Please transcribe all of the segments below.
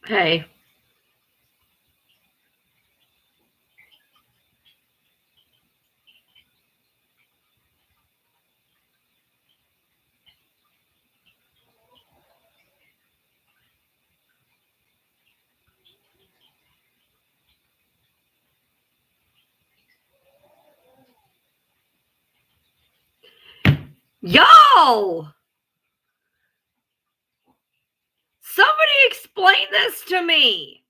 Hey. Y'all! Somebody explain this to me.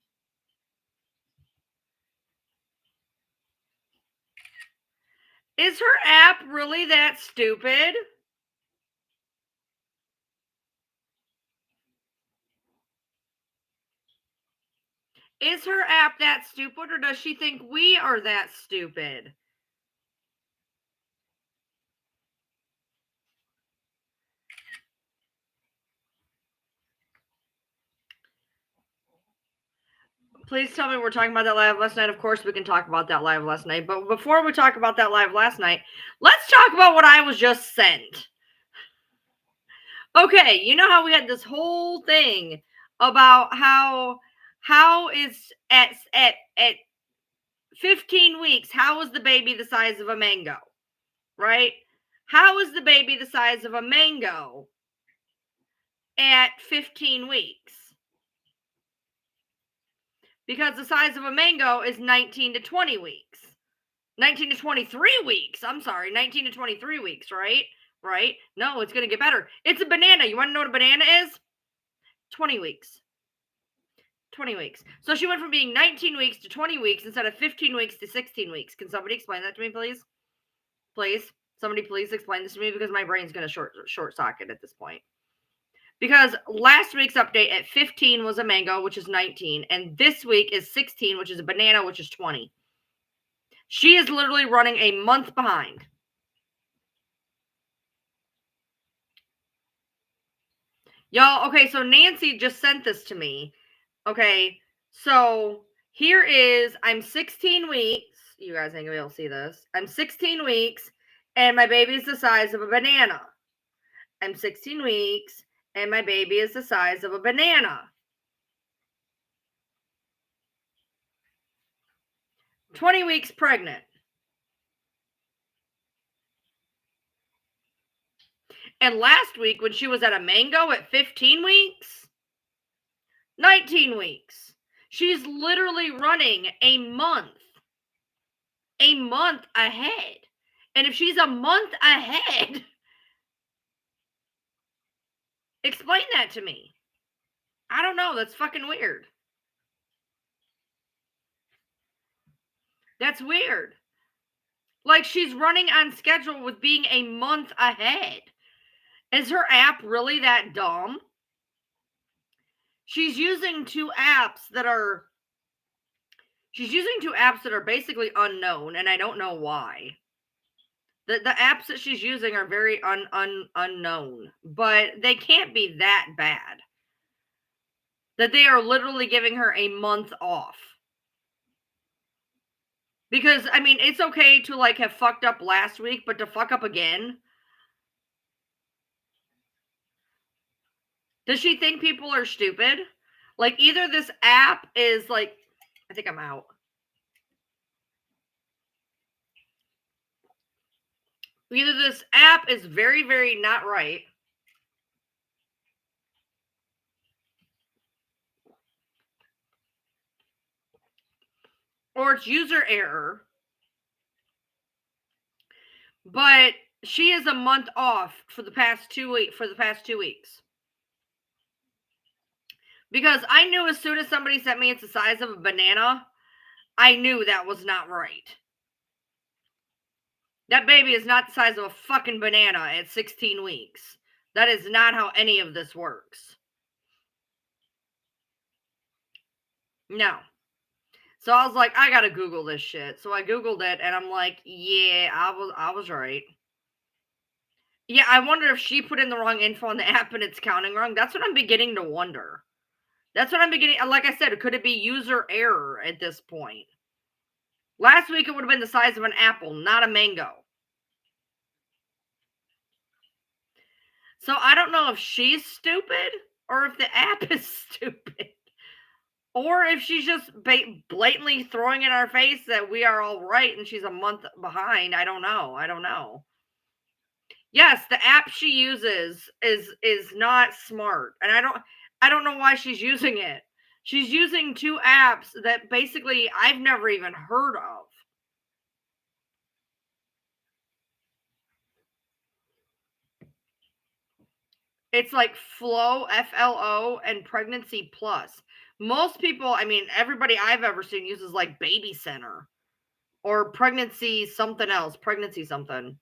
Is her app really that stupid? Is her app that stupid, or does she think we are that stupid? Please tell me we're talking about that live last night. Of course, we can talk about that live last night. But before we talk about that live last night, let's talk about what I was just sent. Okay, you know how we had this whole thing about how is at 15 weeks, how is the baby the size of a mango? Right? How is the baby the size of a mango at 15 weeks? Because the size of a mango is 19 to 20 weeks. 19 to 23 weeks. I'm sorry, 19 to 23 weeks, right? Right? No, it's going to get better. It's a banana. You want to know what a banana is? 20 weeks. 20 weeks. So she went from being 19 weeks to 20 weeks instead of 15 weeks to 16 weeks. Can somebody explain that to me, please? Please. Somebody please explain this to me, because my brain's going to short socket at this point. Because last week's update at 15 was a mango, which is 19. And this week is 16, which is a banana, which is 20. She is literally running a month behind. Y'all, okay, so Nancy just sent this to me. Okay, so here is, I'm 16 weeks. You guys ain't gonna be able to see this. I'm 16 weeks, and my baby is the size of a banana. I'm 16 weeks, and my baby is the size of a banana. 20 weeks pregnant. And last week, when she was at a mango at 15 weeks, 19 weeks. She's literally running a month ahead. And if she's a month ahead, explain that to me. I don't know. That's fucking weird. That's weird. Like, she's running on schedule with being a month ahead. Is her app really that dumb? She's using two apps that are basically unknown, and I don't know why. The apps that she's using are very unknown, but they can't be that bad. That they are literally giving her a month off. Because, I mean, it's okay to, like, have fucked up last week, but to fuck up again? Does she think people are stupid? Like, either this app is, like, I think I'm out. Either this app is very, very not right. Or it's user error. But she is a month off for the past 2 weeks. Because I knew as soon as somebody sent me it's the size of a banana, I knew that was not right. That baby is not the size of a fucking banana at 16 weeks. That is not how any of this works. No. So I was like, I gotta Google this shit. So I Googled it and I'm like, yeah, I was right. Yeah, I wonder if she put in the wrong info on the app and it's counting wrong. That's what I'm beginning to wonder. That's what I'm beginning. Like I said, could it be user error at this point? Last week it would have been the size of an apple, not a mango. So I don't know if she's stupid or if the app is stupid. Or if she's just blatantly throwing in our face that we are all right and she's a month behind. I don't know. I don't know. Yes, the app she uses is not smart. And I don't know why she's using it. She's using two apps that basically I've never even heard of. It's like Flow, FLO, and Pregnancy Plus. Most people, I mean, everybody I've ever seen uses like Baby Center or Pregnancy something else, Pregnancy something.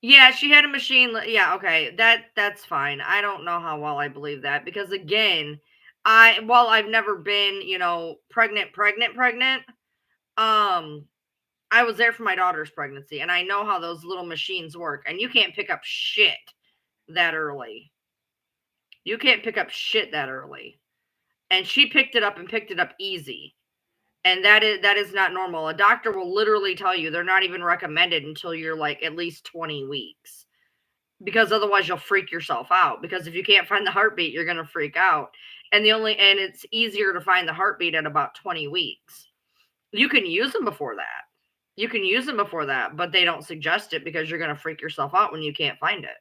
Yeah, she had a machine. Yeah, okay, that's fine. I don't know how well I believe that because again, while I've never been, pregnant, um, I was there for my daughter's pregnancy, and I know how those little machines work, and you can't pick up shit that early. You can't pick up shit that early. And she picked it up and picked it up easy. And that is not normal. A doctor will literally tell you they're not even recommended until you're like at least 20 weeks. Because otherwise you'll freak yourself out. Because if you can't find the heartbeat, you're gonna freak out. And it's easier to find the heartbeat at about 20 weeks. You can use them before that. You can use them before that, but they don't suggest it because you're gonna freak yourself out when you can't find it.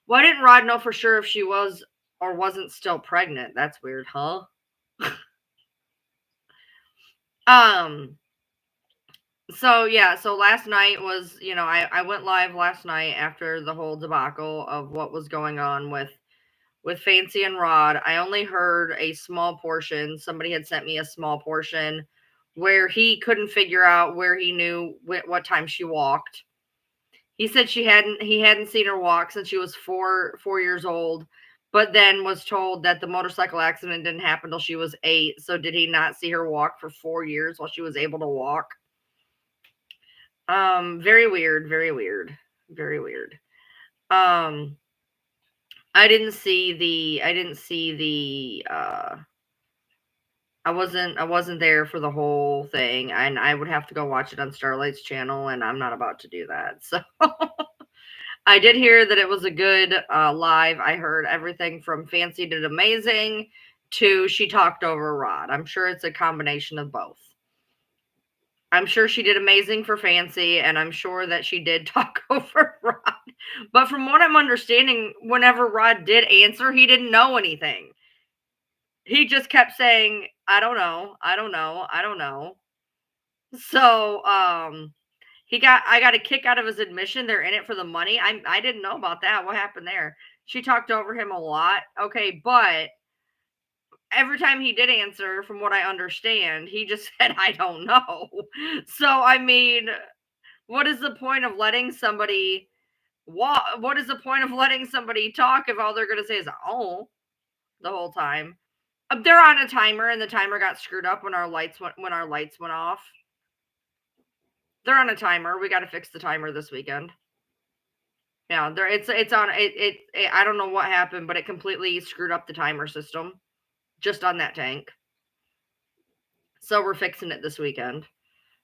Why didn't Rod know for sure if she was or wasn't still pregnant? That's weird, huh? Um, so yeah, so last night was, I went live last night after the whole debacle of what was going on with Fancy and Rod. I only heard a small portion. Somebody had sent me a small portion where he couldn't figure out where he knew what time she walked. He said he hadn't seen her walk since she was 4 years old, but then was told that the motorcycle accident didn't happen till she was 8. So did he not see her walk for 4 years while she was able to walk? Very weird, very weird, very weird. I didn't see the I wasn't there for the whole thing, and I would have to go watch it on Starlight's channel, and I'm not about to do that. So I did hear that it was a good live. I heard everything from Fancy did amazing to she talked over Rod. I'm sure it's a combination of both. I'm sure she did amazing for Fancy, and I'm sure that she did talk over Rod. But from what I'm understanding, whenever Rod did answer, he didn't know anything. He just kept saying, I don't know, I don't know, I don't know. So, I got a kick out of his admission. They're in it for the money. I didn't know about that. What happened there? She talked over him a lot. Okay, but every time he did answer, from what I understand, he just said, I don't know. So, I mean, what is the point of letting somebody what is the point of letting somebody talk if all they're going to say is oh the whole time? They're on a timer and the timer got screwed up when our lights went off. They're on a timer. We got to fix the timer this weekend. Yeah, it's on it. I don't know what happened, but it completely screwed up the timer system just on that tank. So we're fixing it this weekend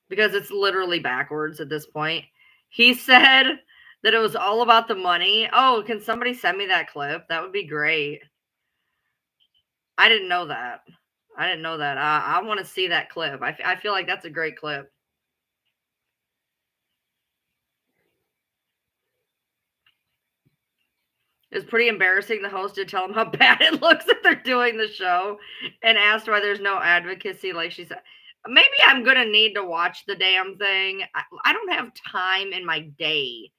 because it's literally backwards at this point. He said that it was all about the money. Oh, can somebody send me that clip? That would be great. I didn't know that. I didn't know that. I want to see that clip. I feel like that's a great clip. It's pretty embarrassing. The host did tell them how bad it looks that they're doing the show and asked why there's no advocacy, like she said. Maybe I'm going to need to watch the damn thing. I don't have time in my day.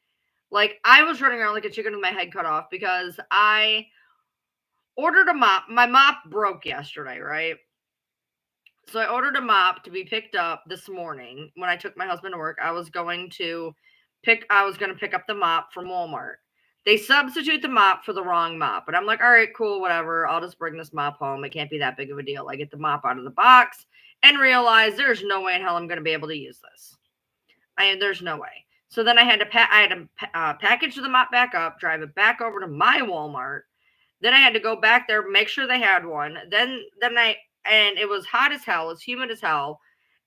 Like, I was running around like a chicken with my head cut off because I ordered a mop. My mop broke yesterday, right? So I ordered a mop to be picked up this morning when I took my husband to work. I was going to pick up the mop from Walmart. They substitute the mop for the wrong mop. And I'm like, all right, cool, whatever. I'll just bring this mop home. It can't be that big of a deal. I get the mop out of the box and realize there's no way in hell I'm going to be able to use this. There's no way. So then I had to package the mop back up, drive it back over to my Walmart. Then I had to go back there, make sure they had one. And it was hot as hell. It's humid as hell.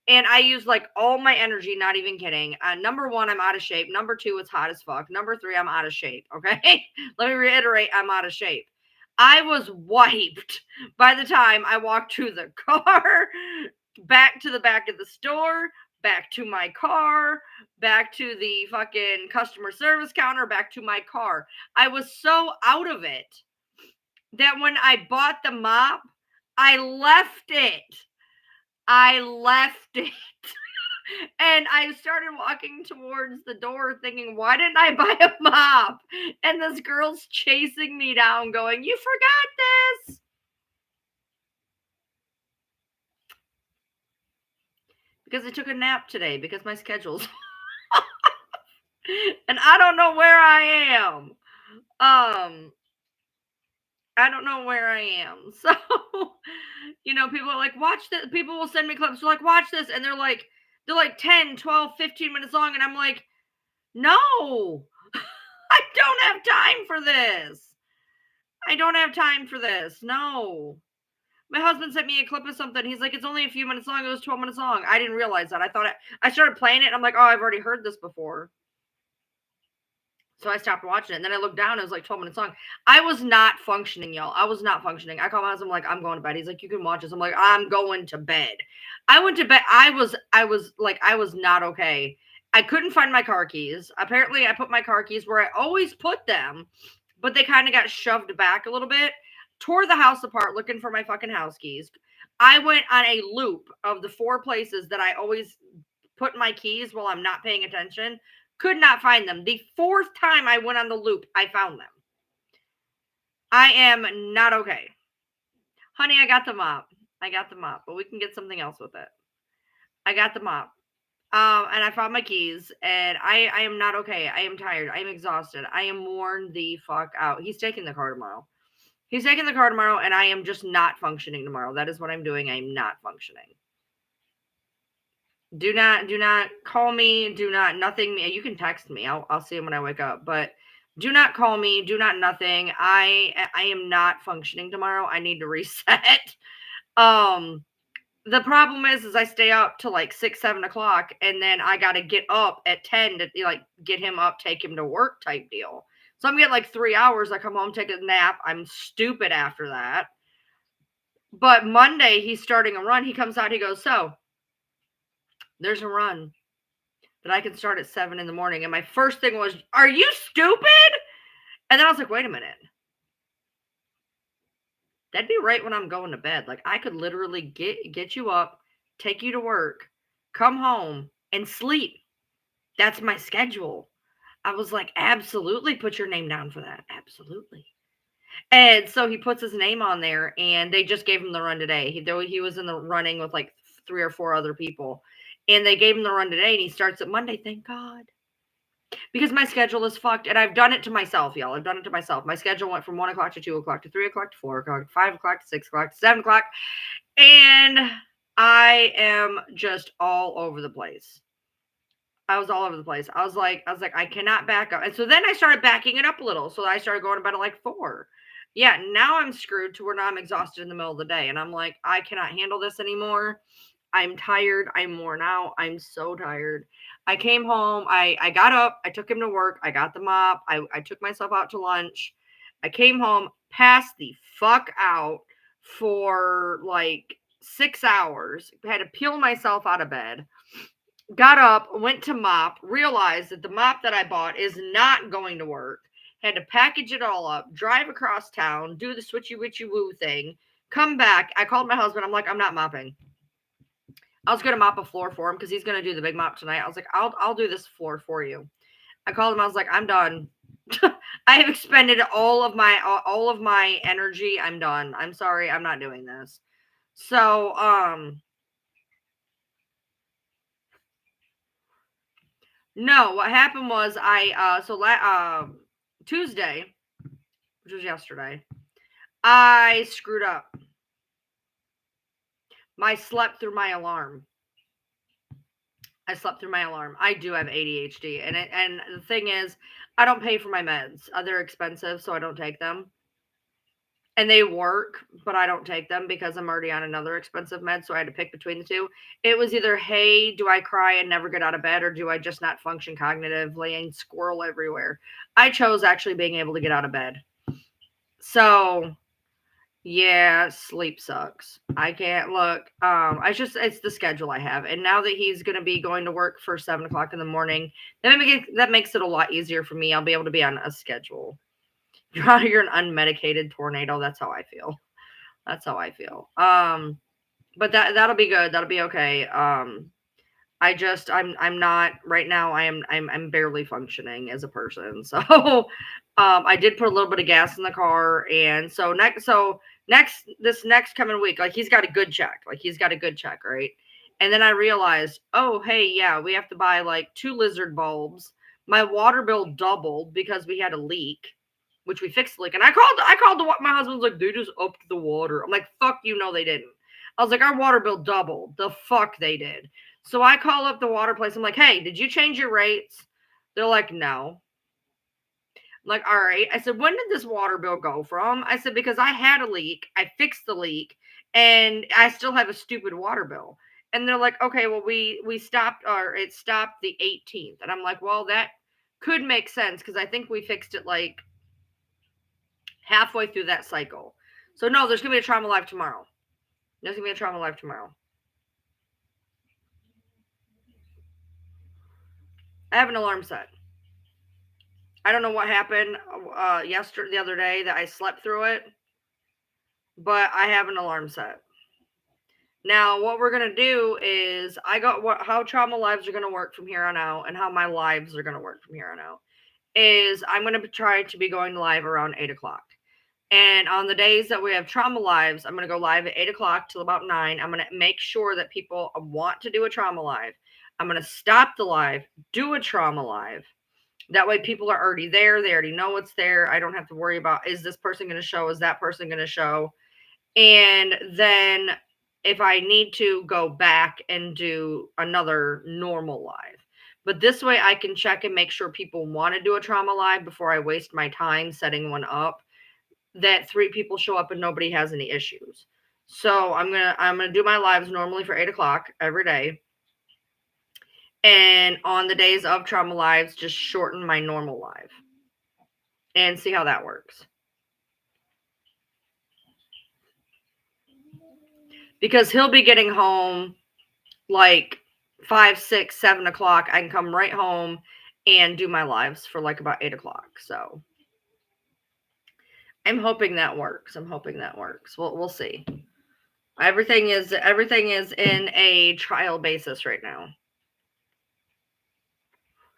And I used like all my energy, not even kidding. Number one, I'm out of shape. Number two, it's hot as fuck. Number three, I'm out of shape. Okay. Let me reiterate, I'm out of shape. I was wiped by the time I walked to the car, back to the back of the store, back to my car, back to the fucking customer service counter, back to my car. I was so out of it that when I bought the mop, I left it. And I started walking towards the door thinking, why didn't I buy a mop? And this girl's chasing me down going, you forgot this. Because I took a nap today because my schedule's and I don't know where I am. I don't know where I am. So, people are like, watch this. People will send me clips. They're like, watch this. And they're like 10, 12, 15 minutes long. And I'm like, no, I don't have time for this. I don't have time for this. No. My husband sent me a clip of something. He's like, it's only a few minutes long. It was 12 minutes long. I didn't realize that. I started playing it. And I'm like, oh, I've already heard this before. So I stopped watching it. And then I looked down. And it was like 12 minutes long. I was not functioning, y'all. I was not functioning. I called my husband. I'm like, I'm going to bed. He's like, you can watch this. I'm like, I'm going to bed. I went to bed. I was not okay. I couldn't find my car keys. Apparently, I put my car keys where I always put them, but they kind of got shoved back a little bit. Tore the house apart looking for my fucking house keys. I went on a loop of the 4 places that I always put my keys while I'm not paying attention. Could not find them. The 4th time I went on the loop, I found them. I am not okay. Honey, I got the mop, but we can get something else with it. I got the mop. And I found my keys, and I am not okay. I am tired. I am exhausted. I am worn the fuck out. He's taking the car tomorrow. And I am just not functioning tomorrow. That is what I'm doing. I'm not functioning. Do not call me. Nothing. You can text me. I'll see him when I wake up. But do not call me. Do not nothing. I am not functioning tomorrow. I need to reset. The problem is I stay up till like 6, 7 o'clock, and then I got to get up at 10 to like get him up, take him to work type deal. So I'm getting like 3 hours. I come home, take a nap. I'm stupid after that. But Monday, he's starting a run. He comes out, he goes, so there's a run that I can start at 7 in the morning. And my first thing was, are you stupid? And then I was like, wait a minute. That'd be right when I'm going to bed. Like, I could literally get you up, take you to work, come home, and sleep. That's my schedule. I was like, absolutely put your name down for that. Absolutely. And so he puts his name on there, and they just gave him the run today. He was in the running with like 3 or 4 other people. And they gave him the run today, and he starts at Monday, thank God. Because my schedule is fucked, and I've done it to myself, y'all. I've done it to myself. My schedule went from 1 o'clock to 2 o'clock to 3 o'clock to 4 o'clock to 5 o'clock to 6 o'clock to 7 o'clock. And I am just all over the place. I was all over the place. I was like, I cannot back up. And so then I started backing it up a little. So I started going to bed at like 4. Yeah, now I'm screwed to where now I'm exhausted in the middle of the day. And I'm like, I cannot handle this anymore. I'm tired. I'm worn out. I'm so tired. I came home. I got up. I took him to work. I got the mop. I took myself out to lunch. I came home, passed the fuck out for like 6 hours. Had to peel myself out of bed. Got up, went to mop, realized that the mop that I bought is not going to work. Had to package it all up, drive across town, do the switchy witchy woo thing, come back. I called my husband. I'm like, I'm not mopping. I was going to mop a floor for him because he's going to do the big mop tonight. I was like, I'll do this floor for you. I called him. I was like, I'm done. I have expended all of my energy. I'm done. I'm sorry. I'm not doing this. So, No, what happened was Tuesday, which was yesterday, I screwed up. I slept through my alarm. I do have ADHD, and the thing is, I don't pay for my meds. They're expensive, so I don't take them. And they work, but I don't take them because I'm already on another expensive med, so I had to pick between the two. It was either, hey, do I cry and never get out of bed, or do I just not function cognitively and squirrel everywhere? I chose actually being able to get out of bed. So yeah, sleep sucks. I can't look. It's the schedule I have, and now that he's going to be going to work for 7 o'clock in the morning, that makes it a lot easier for me. I'll be able to be on a schedule. You're an unmedicated tornado. That's how I feel. That's how I feel. But that'll be good. That'll be okay. I'm not right now. I'm barely functioning as a person. So I did put a little bit of gas in the car, and this next coming week, like he's got a good check. Right? And then I realized, oh hey, yeah, we have to buy like 2 lizard bulbs. My water bill doubled because we had a leak, which we fixed the leak. And I called my husband's like, they just upped the water. I'm like, fuck you, no, they didn't. I was like, our water bill doubled. The fuck they did. So I call up the water place. I'm like, hey, did you change your rates? They're like, no. I'm like, all right. I said, when did this water bill go from? I said, because I had a leak. I fixed the leak, and I still have a stupid water bill. And they're like, okay, well, we stopped, or it stopped the 18th. And I'm like, well, that could make sense because I think we fixed it like halfway through that cycle. So no, there's gonna be a trauma live tomorrow. There's gonna be a trauma live tomorrow. I have an alarm set. I don't know what happened the other day that I slept through it, but I have an alarm set. Now, what we're gonna do is how trauma lives are gonna work from here on out, and how my lives are gonna work from here on out. Is I'm gonna try to be going live around 8 o'clock. And on the days that we have trauma lives, I'm going to go live at 8 o'clock till about 9. I'm going to make sure that people want to do a trauma live. I'm going to stop the live, do a trauma live. That way people are already there. They already know it's there. I don't have to worry about, is this person going to show? Is that person going to show? And then if I need to go back and do another normal live. But this way I can check and make sure people want to do a trauma live before I waste my time setting one up, that 3 people show up and nobody has any issues. So I'm gonna do my lives normally for 8 o'clock every day. And on the days of trauma lives, just shorten my normal live and see how that works. Because he'll be getting home like 5, 6, 7 o'clock. I can come right home and do my lives for like about 8 o'clock. So I'm hoping that works. We'll see. Everything is in a trial basis right now.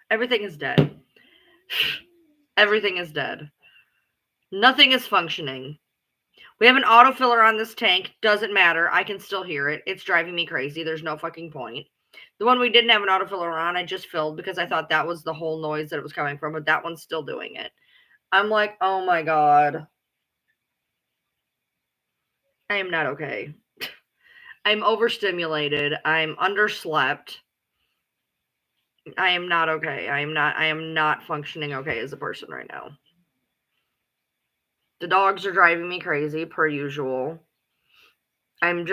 Everything is dead. Everything is dead. Nothing is functioning. We have an autofiller on this tank. Doesn't matter. I can still hear it. It's driving me crazy. There's no fucking point. The one we didn't have an autofiller on, I just filled because I thought that was the whole noise that it was coming from, but that one's still doing it. I'm like, oh my God. I am not okay. I'm overstimulated. I'm underslept. I am not okay. I am not functioning okay as a person right now. The dogs are driving me crazy per usual. I'm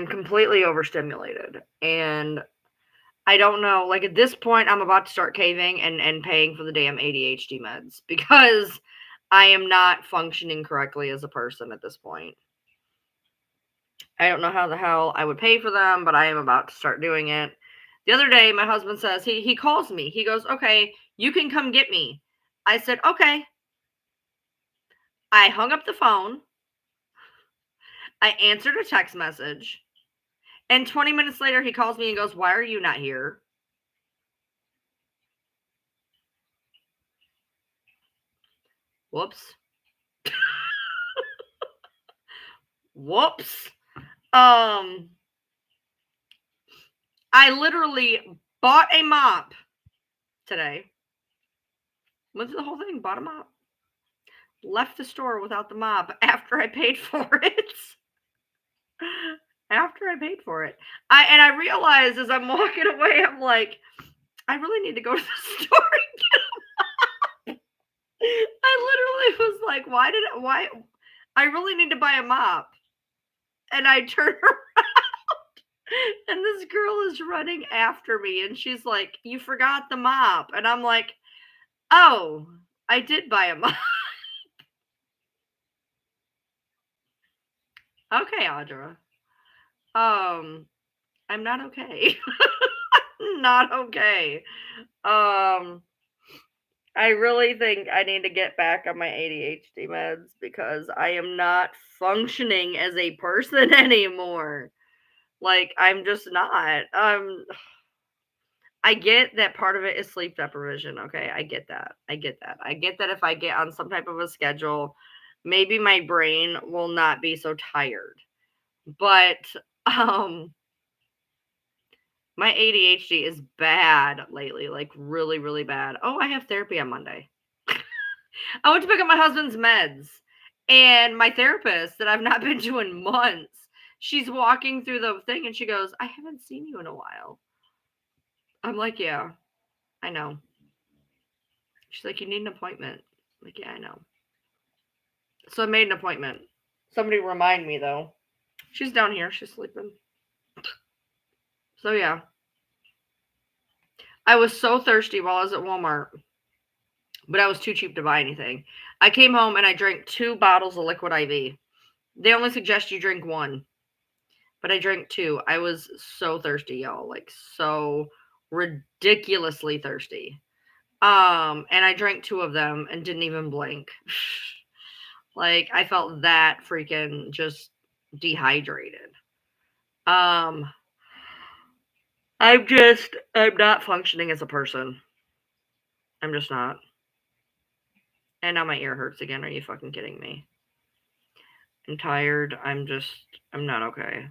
completely overstimulated, and I don't know, like at this point I'm about to start caving and paying for the damn ADHD meds because I am not functioning correctly as a person at this point. I don't know how the hell I would pay for them, but I am about to start doing it. The other day, my husband says, he calls me. He goes, okay, you can come get me. I said, okay. I hung up the phone. I answered a text message. And 20 minutes later, he calls me and goes, why are you not here? Whoops. Whoops. I literally bought a mop today. Went through the whole thing, bought a mop. Left the store without the mop after I paid for it. After I paid for it. I realized as I'm walking away, I'm like, I really need to go to the store and get I literally was like, why I really need to buy a mop. And I turn around and this girl is running after me and she's like, you forgot the mop. And I'm like, oh, I did buy a mop. Okay, Audra. I'm not okay. Not okay. I really think I need to get back on my ADHD meds because I am not functioning as a person anymore. Like, I'm just not. I get that part of it is sleep deprivation. Okay, I get that. I get that. I get that if I get on some type of a schedule, maybe my brain will not be so tired. But um my ADHD is bad lately, like really, really bad. Oh, I have therapy on Monday. I went to pick up my husband's meds, and my therapist that I've not been to in months, she's walking through the thing and she goes, I haven't seen you in a while. I'm like, yeah, I know. She's like, you need an appointment. I'm like, yeah, I know. So I made an appointment. Somebody remind me though. She's down here. She's sleeping. So yeah. I was so thirsty while I was at Walmart, but I was too cheap to buy anything. I came home and I drank 2 bottles of liquid IV. They only suggest you drink 1, but I drank 2. I was so thirsty, y'all, like so ridiculously thirsty. And I drank 2 of them and didn't even blink. Like I felt that freaking just dehydrated. Um, I'm not functioning as a person. I'm just not. And now my ear hurts again. Are you fucking kidding me? I'm tired. I'm not okay.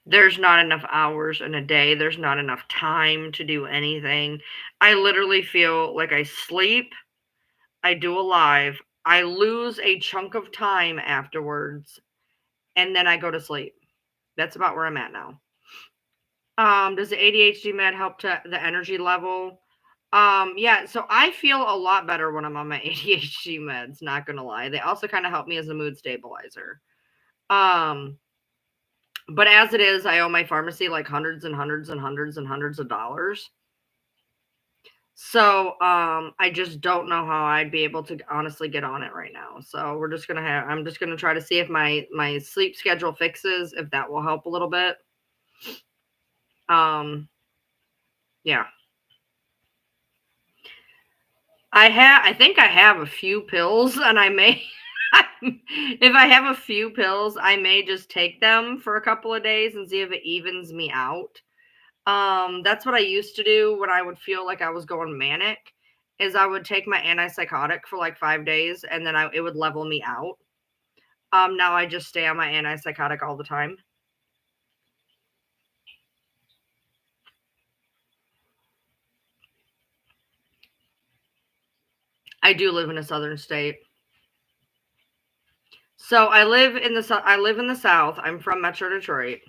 There's not enough hours in a day. There's not enough time to do anything. I literally feel like I sleep, I do a live, I lose a chunk of time afterwards, and then I go to sleep. That's about where I'm at now. Does the ADHD med help to the energy level? Yeah, so I feel a lot better when I'm on my ADHD meds, not gonna lie. They also kind of help me as a mood stabilizer. But as it is, I owe my pharmacy like hundreds and hundreds and hundreds and hundreds of dollars. So I just don't know how I'd be able to honestly get on it right now. So I'm just gonna try to see if my sleep schedule fixes, if that will help a little bit. Yeah. I think I have a few pills and I may if I have a few pills, I may just take them for a couple of days and see if it evens me out. That's what I used to do when I would feel like I was going manic, is I would take my antipsychotic for like 5 days and then it would level me out. Now I just stay on my antipsychotic all the time. I do live in a southern state. So I live in the South. I'm from Metro Detroit.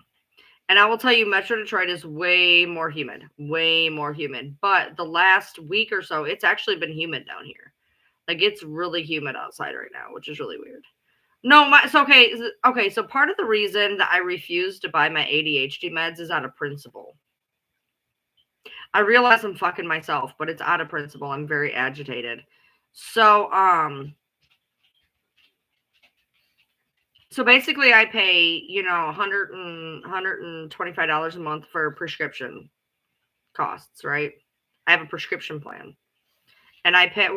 And I will tell you, Metro Detroit is way more humid. Way more humid. But the last week or so, it's actually been humid down here. Like it's really humid outside right now, which is really weird. No, okay. So part of the reason that I refuse to buy my ADHD meds is out of principle. I realize I'm fucking myself, but it's out of principle. I'm very agitated. So basically I pay, $125 a month for prescription costs, right? I have a prescription plan. And I pay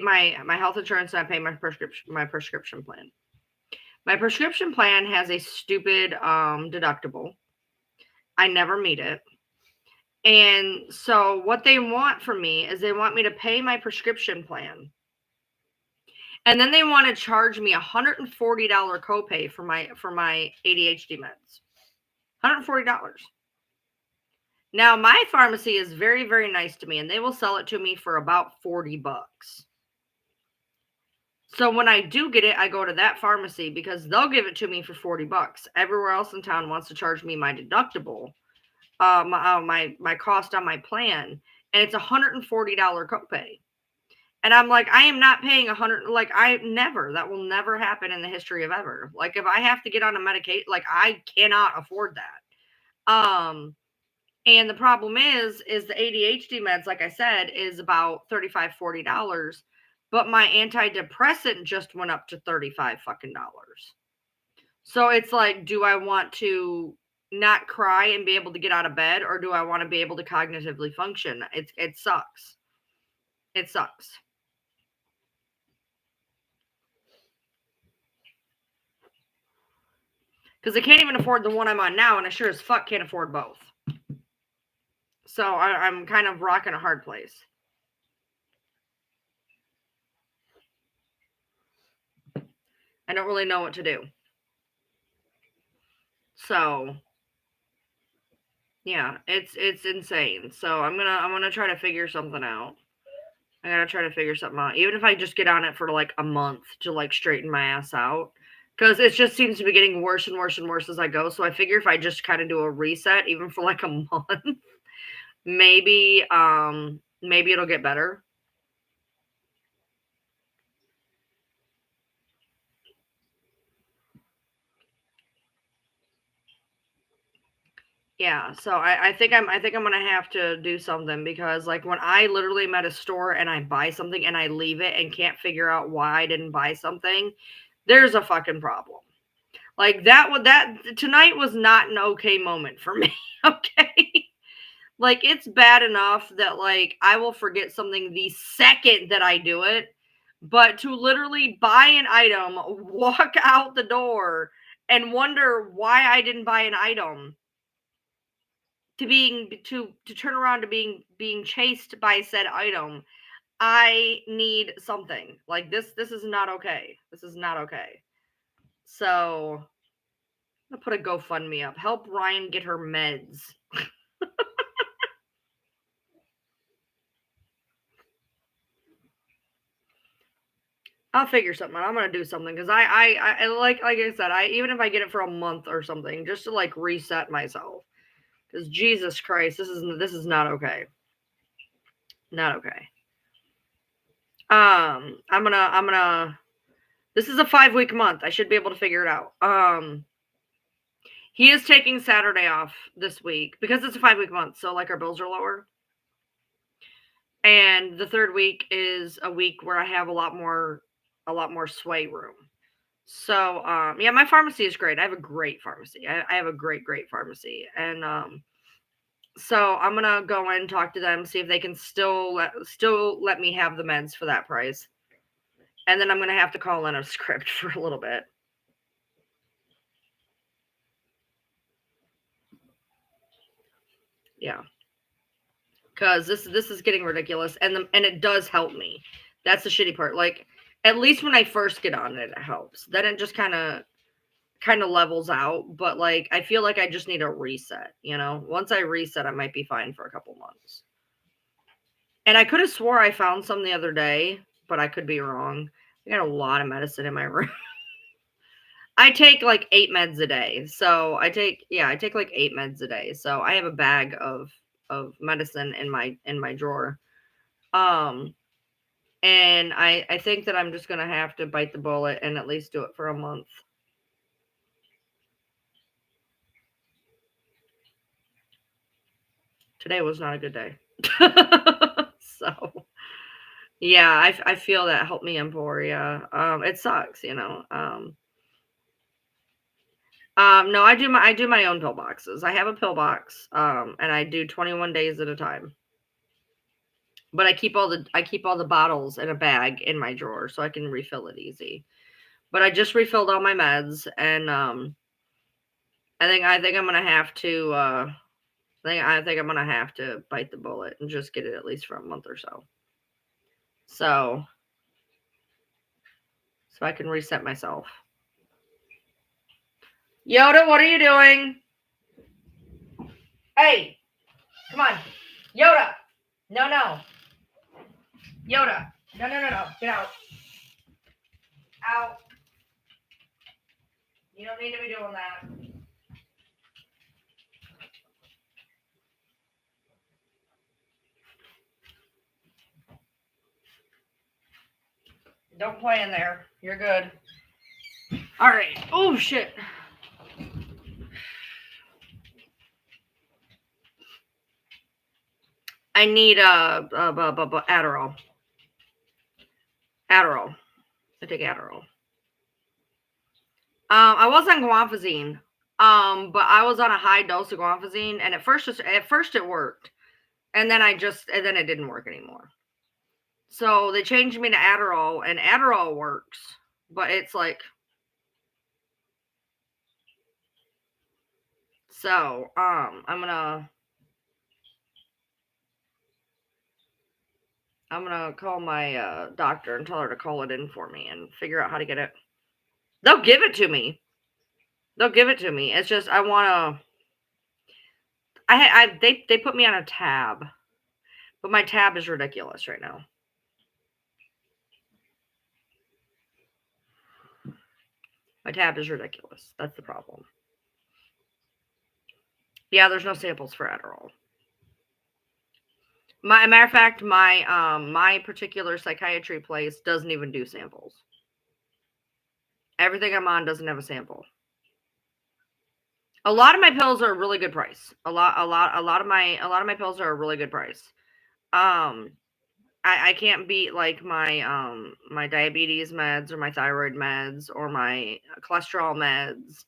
my health insurance and I pay my prescription plan. My prescription plan has a stupid deductible. I never meet it. And so what they want from me is they want me to pay my prescription plan. And then they want to charge me $140 copay for my ADHD meds. $140. Now, my pharmacy is very, very nice to me, and they will sell it to me for about $40. So when I do get it, I go to that pharmacy because they'll give it to me for $40. Everywhere else in town wants to charge me my deductible, my cost on my plan, and it's $140 copay. And I'm like, I am not paying 100. Like, that will never happen in the history of ever. Like, if I have to get on a medication, like, I cannot afford that. And the problem is the ADHD meds, like I said, is about $35, $40. But my antidepressant just went up to $35 fucking dollars. So it's like, do I want to not cry and be able to get out of bed, or do I want to be able to cognitively function? It sucks. It sucks. Because I can't even afford the one I'm on now, and I sure as fuck can't afford both. So I'm kind of rocking a hard place. I don't really know what to do. So yeah, it's insane. So I'm gonna try to figure something out. I gotta try to figure something out, even if I just get on it for like a month to like straighten my ass out, because it just seems to be getting worse and worse and worse as I go. So I figure if I just kind of do a reset, even for like a month, maybe maybe it'll get better. Yeah, so I think I'm gonna have to do something, because like when I literally am at a store and I buy something and I leave it and can't figure out why I didn't buy something, there's a fucking problem. Like that tonight was not an okay moment for me. Okay. Like, it's bad enough that like I will forget something the second that I do it, but to literally buy an item, walk out the door, and wonder why I didn't buy an item, to turn around to being chased by said item. I need something. Like, this is not okay. This is not okay. So I'm gonna put a GoFundMe up. Help Ryan get her meds. I'll figure something out. I'm gonna do something, because I like I said, I even if I get it for a month or something, just to like reset myself. Because Jesus Christ, this is not okay. Not okay. I'm gonna. This is a 5-week month. I should be able to figure it out. He is taking Saturday off this week because it's a 5-week month, so like our bills are lower. And the third week is a week where I have a lot more sway room. So yeah, my pharmacy is great. I have a great pharmacy. I have a great pharmacy. And so I'm gonna go in and talk to them, see if they can still let me have the meds for that price. And then I'm gonna have to call in a script for a little bit. Yeah. Because this is getting ridiculous, and it does help me. That's the shitty part. Like, at least when I first get on it, it helps. Then it just kind of levels out. But like, I feel like I just need a reset. Once I reset, I might be fine for a couple months. And I could have swore I found some the other day, but I could be wrong. I got a lot of medicine in my room. I take like 8 meds a day. So I take like 8 meds a day. So I have a bag of medicine in my drawer. Um and I think that I'm just gonna have to bite the bullet and at least do it for a month. Today was not a good day. So yeah, I feel that. Help me, Emporia. It sucks. No, I do my own pill boxes. I have a pill box, and I do 21 days at a time. But I keep all the bottles in a bag in my drawer so I can refill it easy. But I just refilled all my meds, and I think I'm gonna have to I think I'm gonna have to bite the bullet and just get it at least for a month or so. So I can reset myself. Yoda, what are you doing? Hey. Come on. Yoda. No, no. Yoda. No, no, no, no. Get out. Out. You don't need to be doing that. Don't play in there. You're good. All right. Oh, shit. I need Adderall. Adderall. I take Adderall. I was on guanfacine. But I was on a high dose of guanfacine, and at first it worked, and then it didn't work anymore. So they changed me to Adderall, and Adderall works, but it's like so. I'm gonna call my doctor and tell her to call it in for me and figure out how to get it. They'll give it to me. They'll give it to me. It's just I wanna. They put me on a tab, but my tab is ridiculous right now. My tab is ridiculous. That's the problem. Yeah, there's no samples for Adderall. Matter of fact, my particular psychiatry place doesn't even do samples. Everything I'm on doesn't have a sample. A lot of my pills are a really good price. A lot of my pills are a really good price. I can't beat like my diabetes meds or my thyroid meds or my cholesterol meds.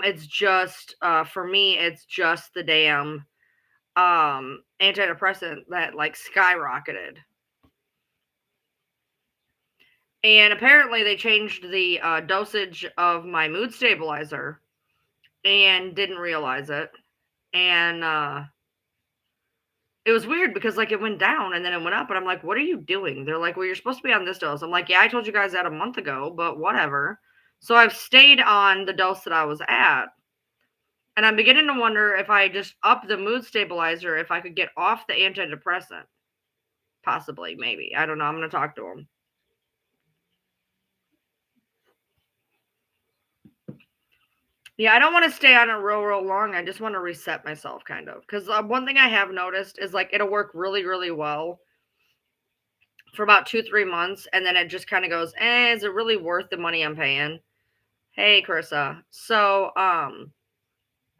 It's just for me, it's just the damn antidepressant that like skyrocketed. And apparently they changed the dosage of my mood stabilizer and didn't realize it. And it was weird because like it went down and then it went up, and I'm like, what are you doing? They're like, well, you're supposed to be on this dose. I'm like, yeah, I told you guys that a month ago, but whatever. So I've stayed on the dose that I was at. And I'm beginning to wonder if I just up the mood stabilizer, if I could get off the antidepressant. Possibly, maybe. I don't know. I'm going to talk to him. Yeah, I don't want to stay on it real long. I just want to reset myself, kind of. Because one thing I have noticed is like it'll work really, really well for about 2-3 months, and then it just kind of goes, is it really worth the money I'm paying? Hey, Carissa. So,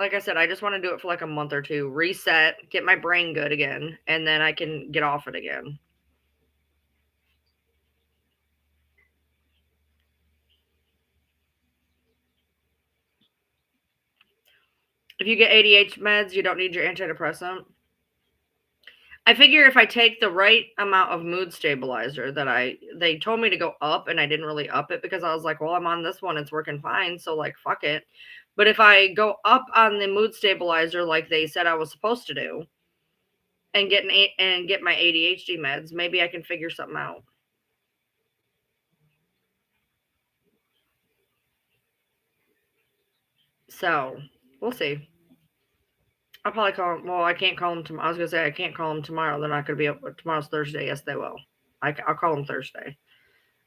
like I said, I just want to do it for like a month or two, reset, get my brain good again, and then I can get off it again. If you get ADHD meds, you don't need your antidepressant. I figure if I take the right amount of mood stabilizer they told me to go up, and I didn't really up it because I was like, well, I'm on this one, it's working fine, so like fuck it. But if I go up on the mood stabilizer like they said I was supposed to do and get my ADHD meds, maybe I can figure something out. So, we'll see. I'll probably call them. Well, I can't call them tomorrow. I was going to say I can't call them tomorrow. They're not going to be up. Tomorrow's Thursday. Yes, they will. I'll call them Thursday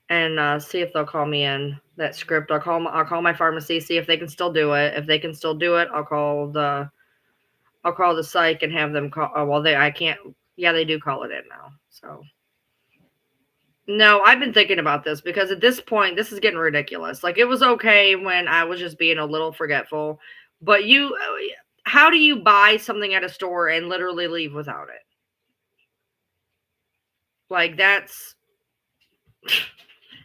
and see if they'll call me in that script. I'll call my pharmacy, see if they can still do it. If they can still do it, I'll call the psych and have them call. Oh, well, I can't. Yeah, they do call it in now. So no, I've been thinking about this because at this point, this is getting ridiculous. Like it was okay when I was just being a little forgetful, but how do you buy something at a store and literally leave without it? Like that's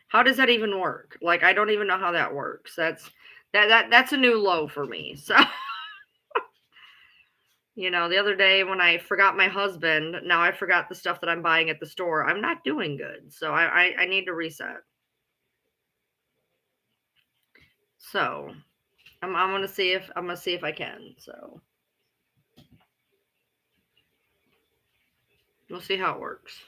how does that even work? Like I don't even know how that works. That's a new low for me. So the other day when I forgot my husband, now I forgot the stuff that I'm buying at the store. I'm not doing good. So I need to reset. So I'm gonna see if I can. So we'll see how it works.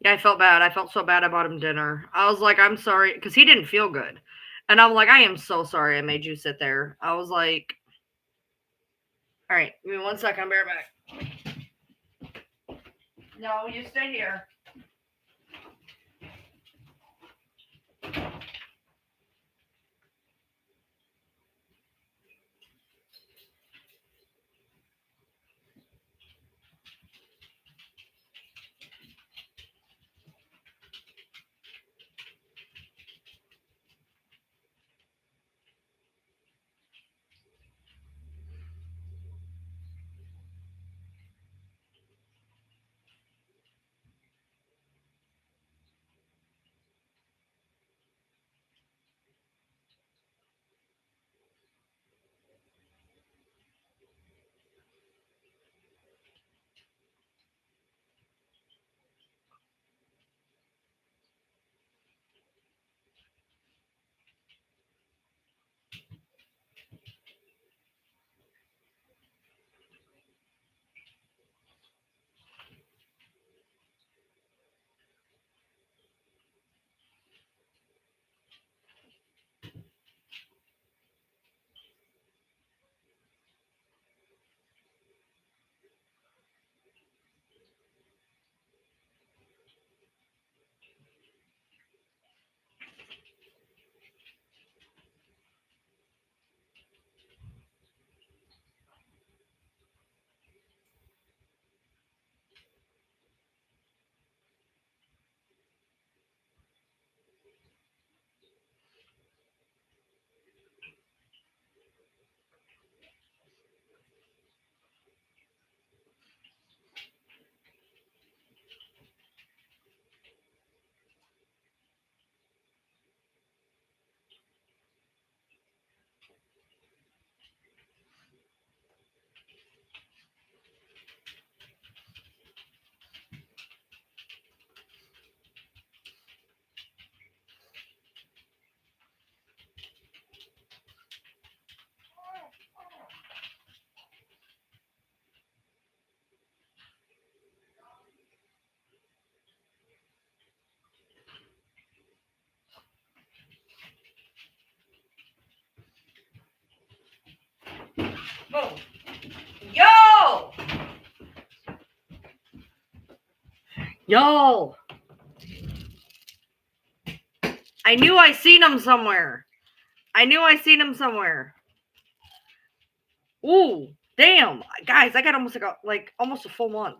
Yeah, I felt bad. I felt so bad I bought him dinner. I was like, I'm sorry, because he didn't feel good. And I'm like, I am so sorry I made you sit there. I was like, all right, give me 1 second. I'll be right back. No, you stay here. Boom. Yo! Yo! I knew I seen him somewhere. I knew I seen him somewhere. Ooh, damn. Guys, I got almost a full month.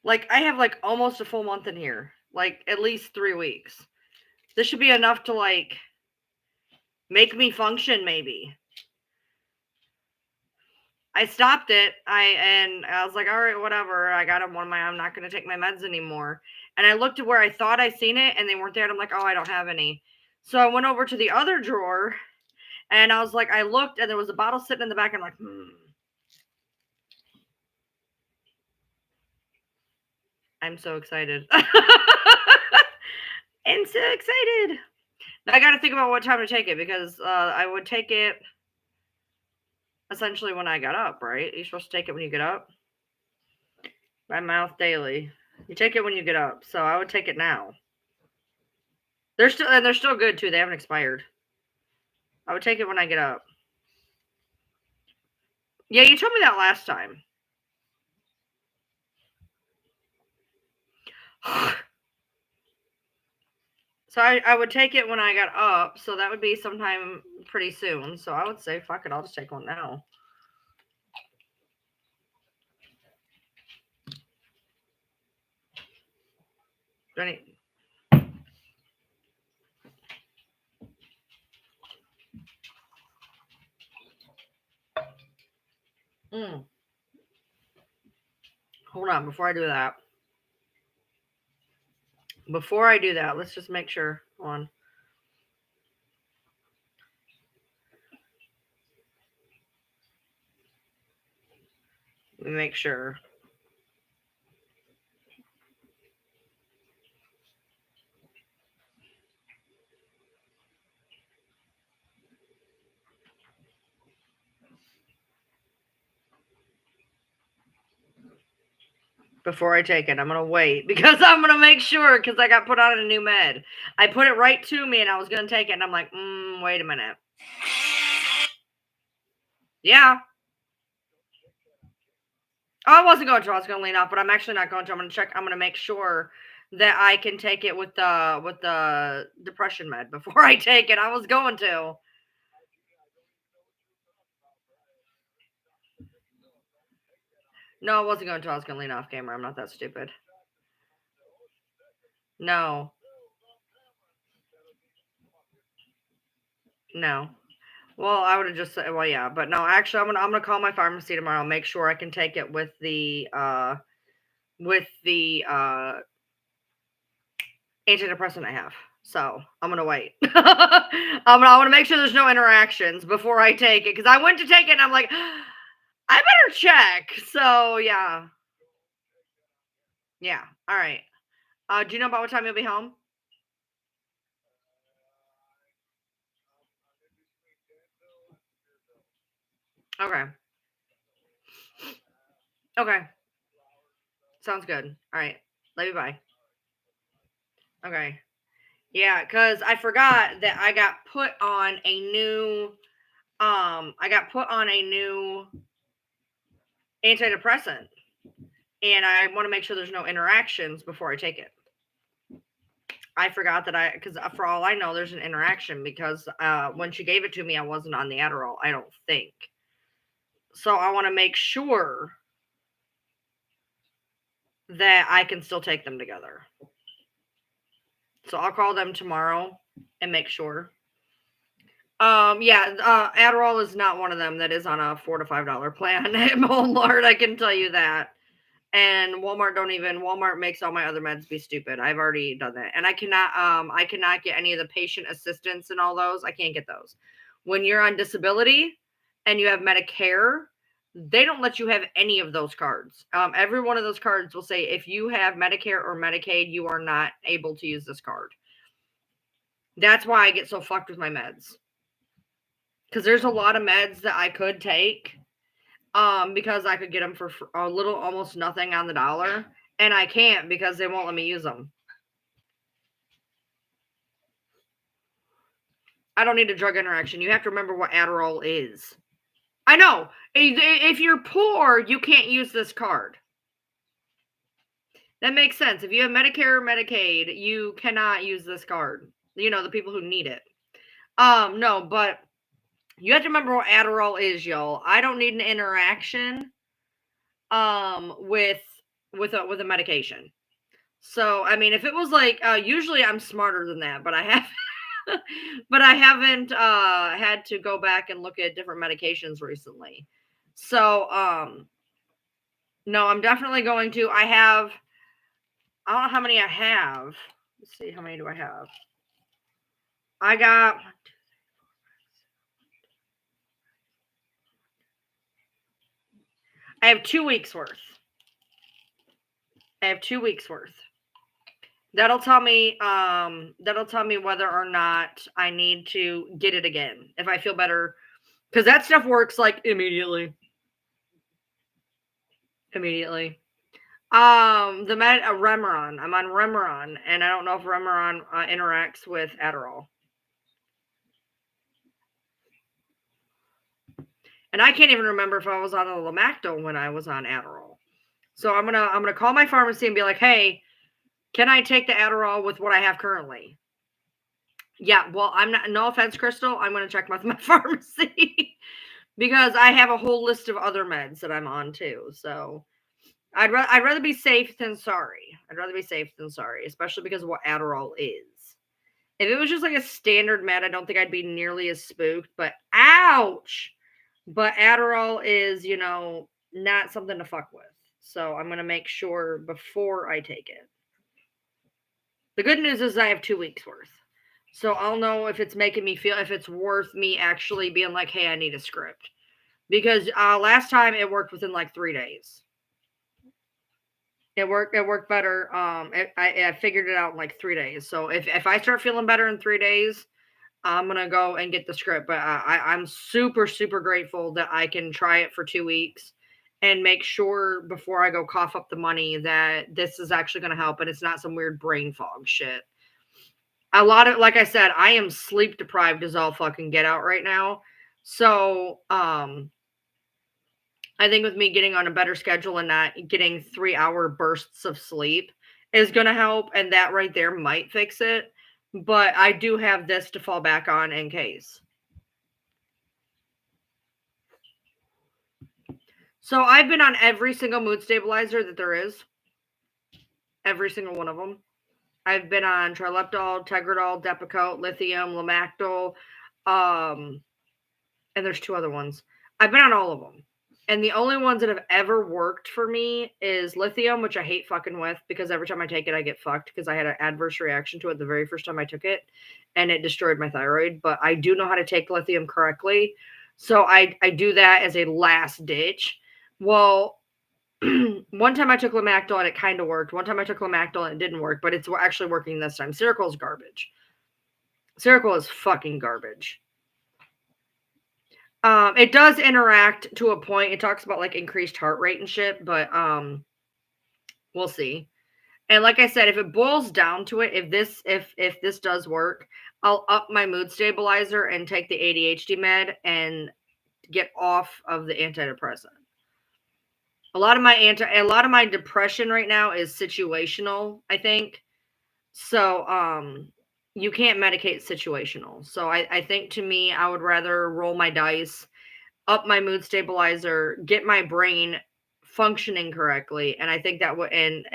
Like, I have like almost a full month in here. Like, at least 3 weeks. This should be enough to like make me function, maybe. I stopped it. I was like, all right, whatever. I got him I'm not gonna take my meds anymore. And I looked at where I thought I seen it and they weren't there. And I'm like, oh, I don't have any. So I went over to the other drawer and I was like, I looked and there was a bottle sitting in the back. And I'm like, I'm so excited. I'm so excited. Now I got to think about what time to take it because I would take it essentially when I got up, right? You're supposed to take it when you get up. By mouth daily. You take it when you get up. So I would take it now. They're still good too. They haven't expired. I would take it when I get up. Yeah, you told me that last time. So I would take it when I got up. So that would be sometime pretty soon. So I would say, fuck it, I'll just take one now. Jenny. Hold on, before I do that. Before I do that, let's just make sure. Hold on. Let me make sure. before I take it. I'm going to wait because I'm going to make sure because I got put on a new med. I put it right to me and I was going to take it and I'm like, wait a minute. Yeah. Oh, I wasn't going to. I was going to lean off, but I'm actually not going to. I'm going to check. I'm going to make sure that I can take it with the depression med before I take it. I was going to. No, I wasn't going to. I was going to lean off camera. I'm not that stupid. No. No. Well, I would have just said, well, yeah, but no, actually, I'm gonna call my pharmacy tomorrow. Make sure I can take it with the antidepressant I have. So I'm gonna wait. I want to make sure there's no interactions before I take it because I went to take it and I'm like, I better check. So yeah, yeah. All right. Do you know about what time you'll be home? Okay. Okay. Sounds good. All right. Love you. Bye. Okay. Yeah, because I forgot that I got put on a new antidepressant and I want to make sure there's no interactions before I take it. I forgot that because for all I know, there's an interaction because when she gave it to me, I wasn't on the Adderall, I don't think. So I want to make sure that I can still take them together. So I'll call them tomorrow and make sure. Adderall is not one of them that is on a $4 to $5 plan at Walmart. I can tell you that. And Walmart makes all my other meds be stupid. I've already done that. And I cannot get any of the patient assistance and all those. I can't get those. When you're on disability and you have Medicare, they don't let you have any of those cards. Every one of those cards will say if you have Medicare or Medicaid, you are not able to use this card. That's why I get so fucked with my meds. Because there's a lot of meds that I could take because I could get them for a little, almost nothing on the dollar, and I can't because they won't let me use them. I don't need a drug interaction. You have to remember what Adderall is. I know. If you're poor, you can't use this card. That makes sense. If you have Medicare or Medicaid, you cannot use this card. You know, the people who need it. No, but you have to remember what Adderall is, y'all. I don't need an interaction with a medication. So, I mean, if it was like usually I'm smarter than that, but I have but I haven't had to go back and look at different medications recently. So, no, I'm definitely going to. I don't know how many I have. Let's see, how many do I have? I got I have 2 weeks worth. I have 2 weeks worth. That'll tell me whether or not I need to get it again if I feel better, because that stuff works like immediately. Immediately. The Remeron. I'm on Remeron, and I don't know if Remeron interacts with Adderall. And I can't even remember if I was on a Lamictal when I was on Adderall. So I'm gonna call my pharmacy and be like, hey, can I take the Adderall with what I have currently? Yeah, well, I'm not. No offense, Crystal. I'm gonna check with my pharmacy because I have a whole list of other meds that I'm on too. So I'd rather be safe than sorry. I'd rather be safe than sorry, especially because of what Adderall is. If it was just like a standard med, I don't think I'd be nearly as spooked. But ouch! But Adderall is, not something to fuck with. So I'm gonna make sure before I take it. The good news is I have 2 weeks worth. So I'll know if it's making me feel, if it's worth me actually being like, hey, I need a script. Because last time it worked within like 3 days. It worked better. I figured it out in like 3 days. So if I start feeling better in 3 days, I'm going to go and get the script. But I'm super, super grateful that I can try it for 2 weeks and make sure before I go cough up the money that this is actually going to help and it's not some weird brain fog shit. A lot of, like I said, I am sleep deprived as all fucking get out right now. So, I think with me getting on a better schedule and not getting 3-hour bursts of sleep is going to help. And that right there might fix it. But I do have this to fall back on in case. So I've been on every single mood stabilizer that there is. Every single one of them. I've been on trileptal, Tegretol, Depakote, lithium, Lamictal, and there's 2 other ones. I've been on all of them. And the only ones that have ever worked for me is lithium, which I hate fucking with because every time I take it, I get fucked because I had an adverse reaction to it the very first time I took it and it destroyed my thyroid. But I do know how to take lithium correctly. So I do that as a last ditch. Well, one time I took Lamictal and it kind of worked. One time I took Lamictal and it didn't work, but it's actually working this time. Seroquel is garbage. Seroquel is fucking garbage. It does interact to a point. It talks about like increased heart rate and shit, but we'll see. And like I said, if it boils down to it, if this does work, I'll up my mood stabilizer and take the ADHD med and get off of the antidepressant. A lot of my depression right now is situational, I think. So you can't medicate situational. So I think to me, I would rather roll my dice, up my mood stabilizer, get my brain functioning correctly, and I think that would and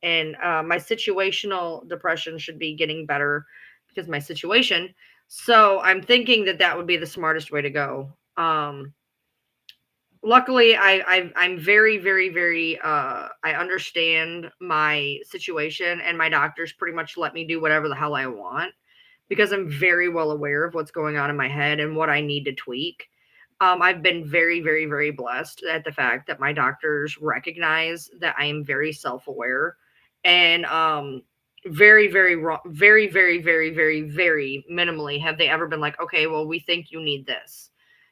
my situational depression should be getting better because of my situation. So I'm thinking that would be the smartest way to go. Luckily, I'm very, very, very. I understand my situation, and my doctors pretty much let me do whatever the hell I want because I'm very well aware of what's going on in my head and what I need to tweak. I've been very, very, very blessed at the fact that my doctors recognize that I am very self-aware and very, very, very, very, very, very, very minimally have they ever been like, okay, well, we think you need this.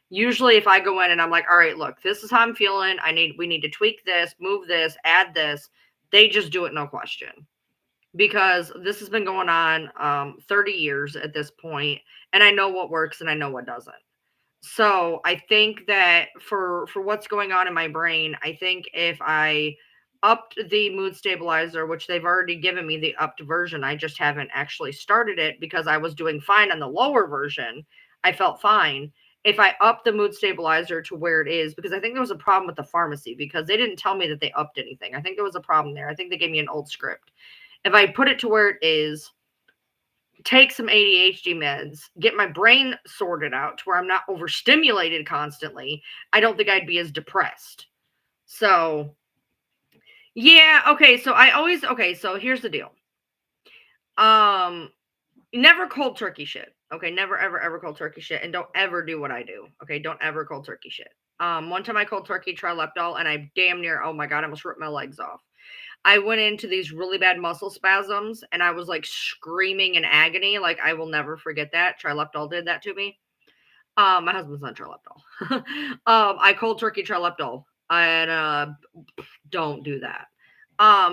Usually if I go in and I'm like, all right, look, this is how I'm feeling. We need to tweak this, move this, add this. They just do it, no question. Because this has been going on 30 years at this point, and I know what works and I know what doesn't. So I think that for what's going on in my brain, I think if I upped the mood stabilizer, which they've already given me the upped version, I just haven't actually started it because I was doing fine on the lower version. I felt fine. If I up the mood stabilizer to where it is, because I think there was a problem with the pharmacy because they didn't tell me that they upped anything. I think there was a problem there. I think they gave me an old script. If I put it to where it is, take some ADHD meds, get my brain sorted out to where I'm not overstimulated constantly, I don't think I'd be as depressed. So, yeah, okay, so here's the deal. Never cold turkey shit. Okay, never ever cold turkey shit, and don't ever do what I do. Okay, don't ever cold turkey shit. One time I cold turkey trileptal and I damn near, oh my god, I almost ripped my legs off. I went into these really bad muscle spasms and I was like screaming in agony. Like I will never forget that. Trileptal did that to me. My husband's on trileptal. I cold turkey trileptal and don't do that.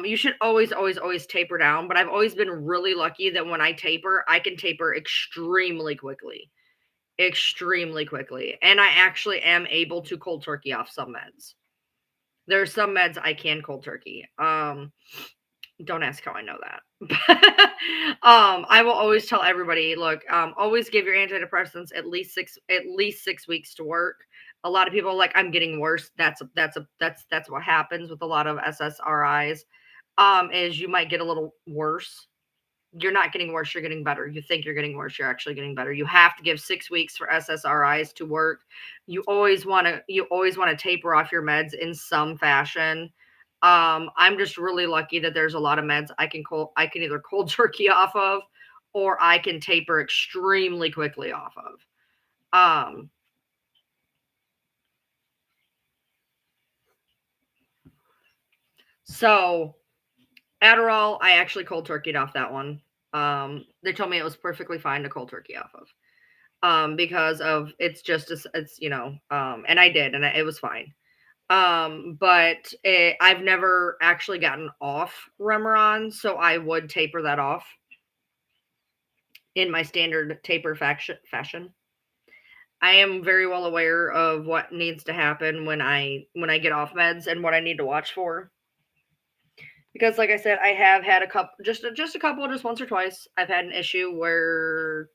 You should always taper down, but I've always been really lucky that when I taper, I can taper extremely quickly. Extremely quickly. And I actually am able to cold turkey off some meds. There's some meds I can cold turkey. Don't ask how I know that. I will always tell everybody, look, always give your antidepressants at least 6 weeks to work. A lot of people are like, I'm getting worse. That's what happens with a lot of SSRIs. Is you might get a little worse. You're not getting worse, you're getting better. You think you're getting worse, you're actually getting better. You have to give 6 weeks for SSRIs to work. You always want to taper off your meds in some fashion. I'm just really lucky that there's a lot of meds I can either cold turkey off of or I can taper extremely quickly off of. So Adderall, I actually cold turkeyed off that one. They told me it was perfectly fine to cold turkey off of. Because of it's and I did, and it was fine. But I've never actually gotten off Remeron, so I would taper that off in my standard taper fashion. I am very well aware of what needs to happen when I get off meds and what I need to watch for. Because like I said, I have had a couple just a couple just once or twice. I've had an issue where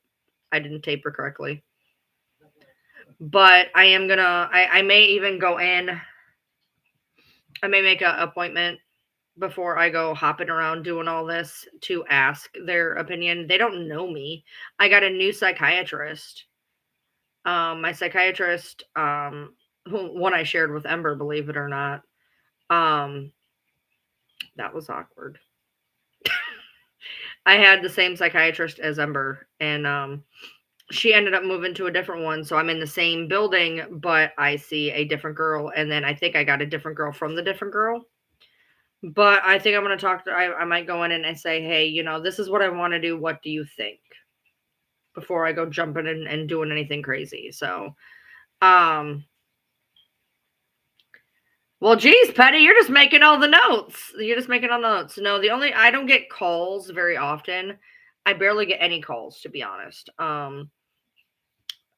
I didn't taper correctly. But I may even go in. I may make an appointment before I go hopping around doing all this to ask their opinion. They don't know me. I got a new psychiatrist. My psychiatrist, one I shared with Ember, believe it or not. That was awkward. I had the same psychiatrist as Ember, and she ended up moving to a different one. So I'm in the same building, but I see a different girl, and then I think I got a different girl from the different girl. But I think I'm going to talk to, I might go in and say, hey, this is what I want to do. What do you think? Before I go jumping in and doing anything crazy. So, well, geez, Petty, you're just making all the notes. You're just making all the notes. No, I don't get calls very often. I barely get any calls, to be honest.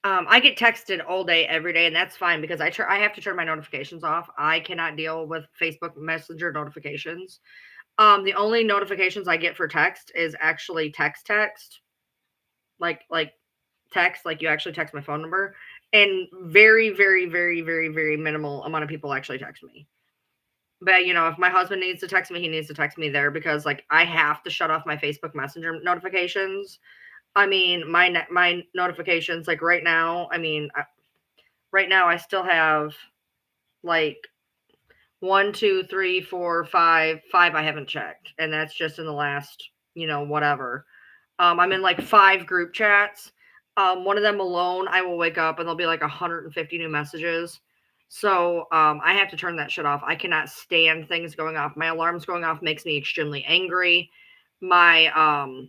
I get texted all day, every day, and that's fine because I have to turn my notifications off. I cannot deal with Facebook Messenger notifications. The only notifications I get for text is actually text, like text, like you actually text my phone number, and very, very, very, very, very minimal amount of people actually text me. But if my husband needs to text me, he needs to text me there because like I have to shut off my Facebook Messenger notifications. I mean, my notifications, like right now, right now I still have like 1, 2, 3, 4, 5 I haven't checked, and that's just in the last whatever. I'm in like 5 group chats. One of them alone, I will wake up and there'll be like 150 new messages. So I have to turn that shit off. I cannot stand things going off. My alarms going off makes me extremely angry. My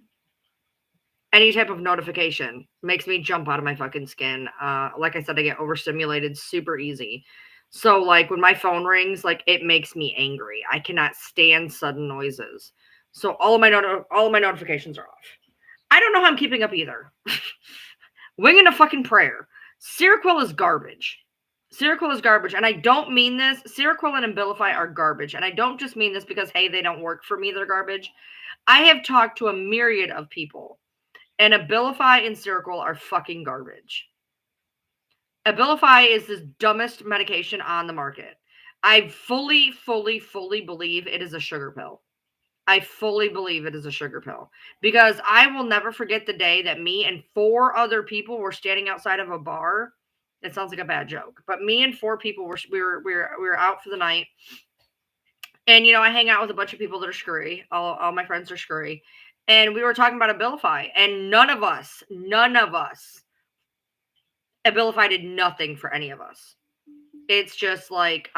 any type of notification makes me jump out of my fucking skin. Like I said, I get overstimulated super easy. So like when my phone rings, like it makes me angry. I cannot stand sudden noises. So all of my notifications are off. I don't know how I'm keeping up either. Winging a fucking prayer. Seroquel is garbage. Seroquel is garbage, and I don't mean this. Seroquel and Abilify are garbage, and I don't just mean this because hey, they don't work for me. They're garbage. I have talked to a myriad of people, and Abilify and Seroquel are fucking garbage. Abilify is the dumbest medication on the market. I fully, fully, fully believe it is a sugar pill. I fully believe it is a sugar pill because I will never forget the day that me and 4 other people were standing outside of a bar. It sounds like a bad joke, but me and 4 people we were out for the night. And I hang out with a bunch of people that are screwy. All my friends are screwy. And we were talking about Abilify, and none of us, Abilify did nothing for any of us. It's just like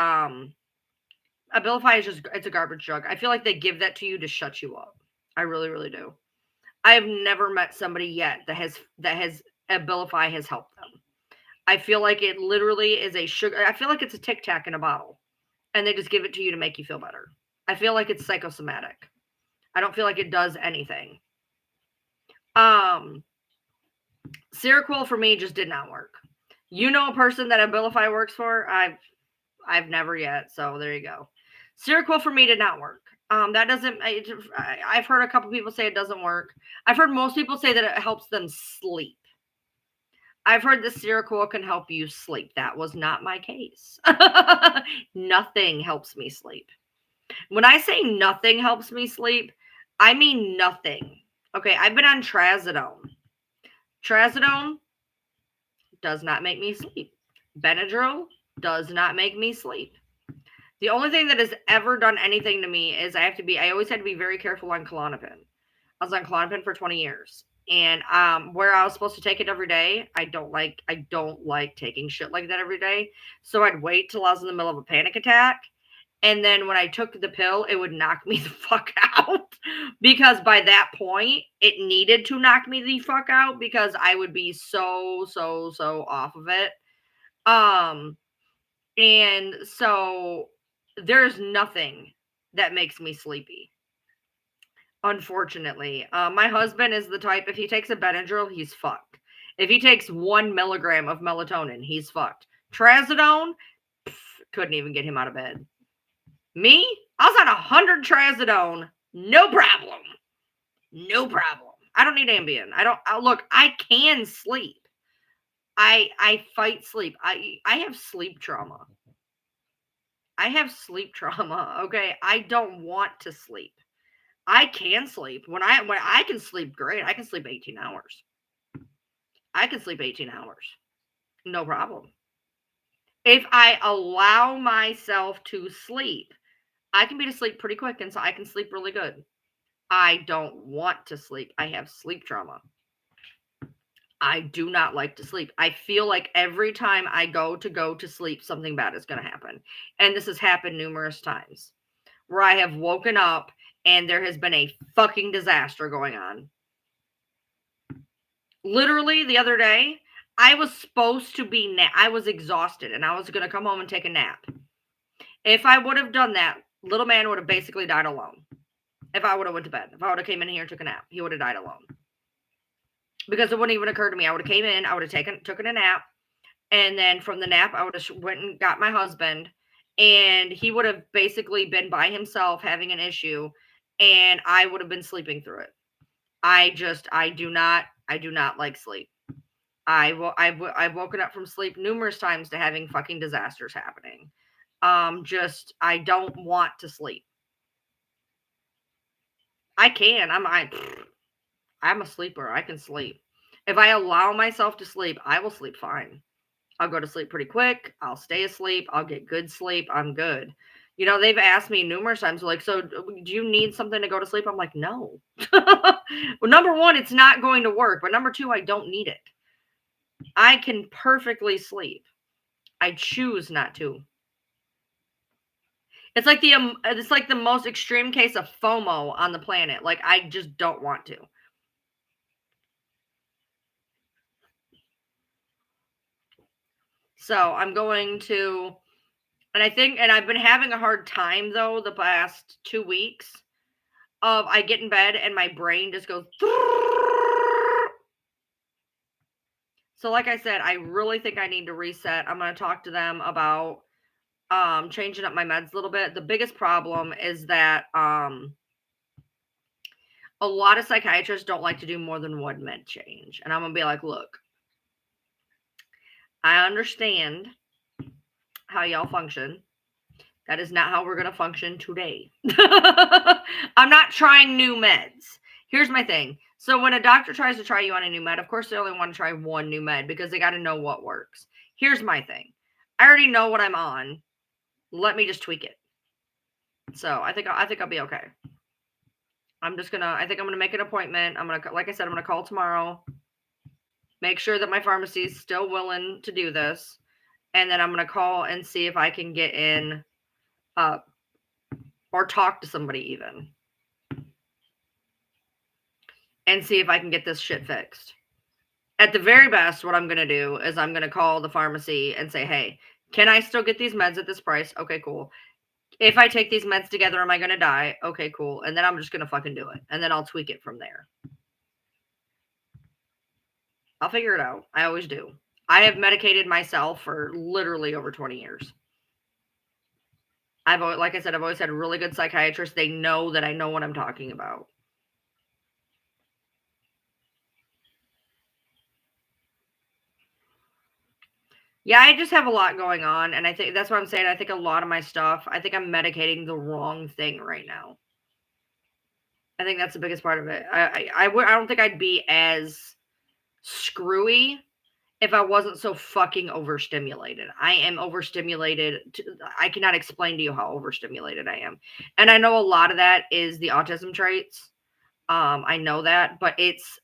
Abilify is it's a garbage drug. I feel like they give that to you to shut you up. I really, really do. I have never met somebody yet that has Abilify has helped them. I feel like it literally is a sugar. I feel like it's a Tic Tac in a bottle, and they just give it to you to make you feel better. I feel like it's psychosomatic. I don't feel like it does anything. Seroquel for me just did not work. A person that Abilify works for? I've never yet, so there you go. Seroquel for me did not work. That doesn't. I've heard a couple people say it doesn't work. I've heard most people say that it helps them sleep. I've heard the Seroquel can help you sleep. That was not my case. Nothing helps me sleep. When I say nothing helps me sleep, I mean nothing. Okay, I've been on Trazodone. Trazodone does not make me sleep. Benadryl does not make me sleep. The only thing that has ever done anything to me is I always had to be very careful on Klonopin. I was on Klonopin for 20 years. And where I was supposed to take it every day, I don't like taking shit like that every day. So I'd wait till I was in the middle of a panic attack. And then when I took the pill, it would knock me the fuck out. Because by that point, it needed to knock me the fuck out because I would be so off of it. And so there's nothing that makes me sleepy. Unfortunately, my husband is the type, if he takes a Benadryl, he's fucked. If he takes 1 milligram of melatonin, he's fucked. Trazodone, couldn't even get him out of bed. Me, I was on 100 Trazodone, no problem. No problem. I don't need Ambien. Look, I can sleep. I fight sleep. I have sleep trauma. I have sleep trauma, okay? I don't want to sleep. I can sleep. When I can sleep great. I can sleep 18 hours. I can sleep 18 hours. No problem. If I allow myself to sleep, I can be to sleep pretty quick, and so I can sleep really good. I don't want to sleep. I have sleep trauma. I do not like to sleep. I feel like every time I go to sleep, something bad is going to happen. And this has happened numerous times where I have woken up and there has been a fucking disaster going on. Literally the other day, I was supposed to be I was exhausted and I was going to come home and take a nap. If I would have done that, little man would have basically died alone. If I would have went to bed, if I would have came in here and took a nap, he would have died alone. Because it wouldn't even occur to me. I would have came in, I would have taken a nap, and then from the nap, I would have went and got my husband, and he would have basically been by himself having an issue, and I would have been sleeping through it. I do not like sleep. I've woken up from sleep numerous times to having fucking disasters happening. I don't want to sleep. I can. I'm a sleeper. I can sleep. If I allow myself to sleep, I will sleep fine. I'll go to sleep pretty quick. I'll stay asleep. I'll get good sleep. I'm good. You know, they've asked me numerous times, like, so do you need something to go to sleep? I'm like, no. Well, number one, it's not going to work. But number two, I don't need it. I can perfectly sleep. I choose not to. It's like the most extreme case of FOMO on the planet. Like, I just don't want to. So I'm going to, and I've been having a hard time though the past 2 weeks of I get in bed and my brain just goes. So like I said, I really think I need to reset. I'm going to talk to them about changing up my meds a little bit. The biggest problem is that a lot of psychiatrists don't like to do more than one med change. And I'm going to be like, look, I understand how y'all function. That is not how we're going to function today. I'm not trying new meds. Here's my thing. So when a doctor tries to try you on a new med, of course they only want to try one new med because they got to know what works. Here's my thing. I already know what I'm on. Let me just tweak it. So I think I'll be okay. I think I'm gonna make an appointment. Like I said, I'm gonna call tomorrow. Make sure that my pharmacy is still willing to do this. And then I'm gonna call and see if I can get in or talk to somebody even. And see if I can get this shit fixed. At the very best, what I'm going to do is I'm going to call the pharmacy and say, hey, can I still get these meds at this price? Okay, cool. If I take these meds together, am I going to die? Okay, cool. And then I'm just going to fucking do it. And then I'll tweak it from there. I'll figure it out. I always do. I have medicated myself for literally over 20 years. Like I said, I've always had really good psychiatrists. They know that I know what I'm talking about. Yeah, I just have a lot going on, and I think that's what I'm saying. I think a lot of my stuff, I think I'm medicating the wrong thing right now. I think that's the biggest part of it. I don't think I'd be as screwy if I wasn't so fucking overstimulated. I am overstimulated. I cannot explain to you how overstimulated I am. And I know a lot of that is the autism traits. I know that, but it's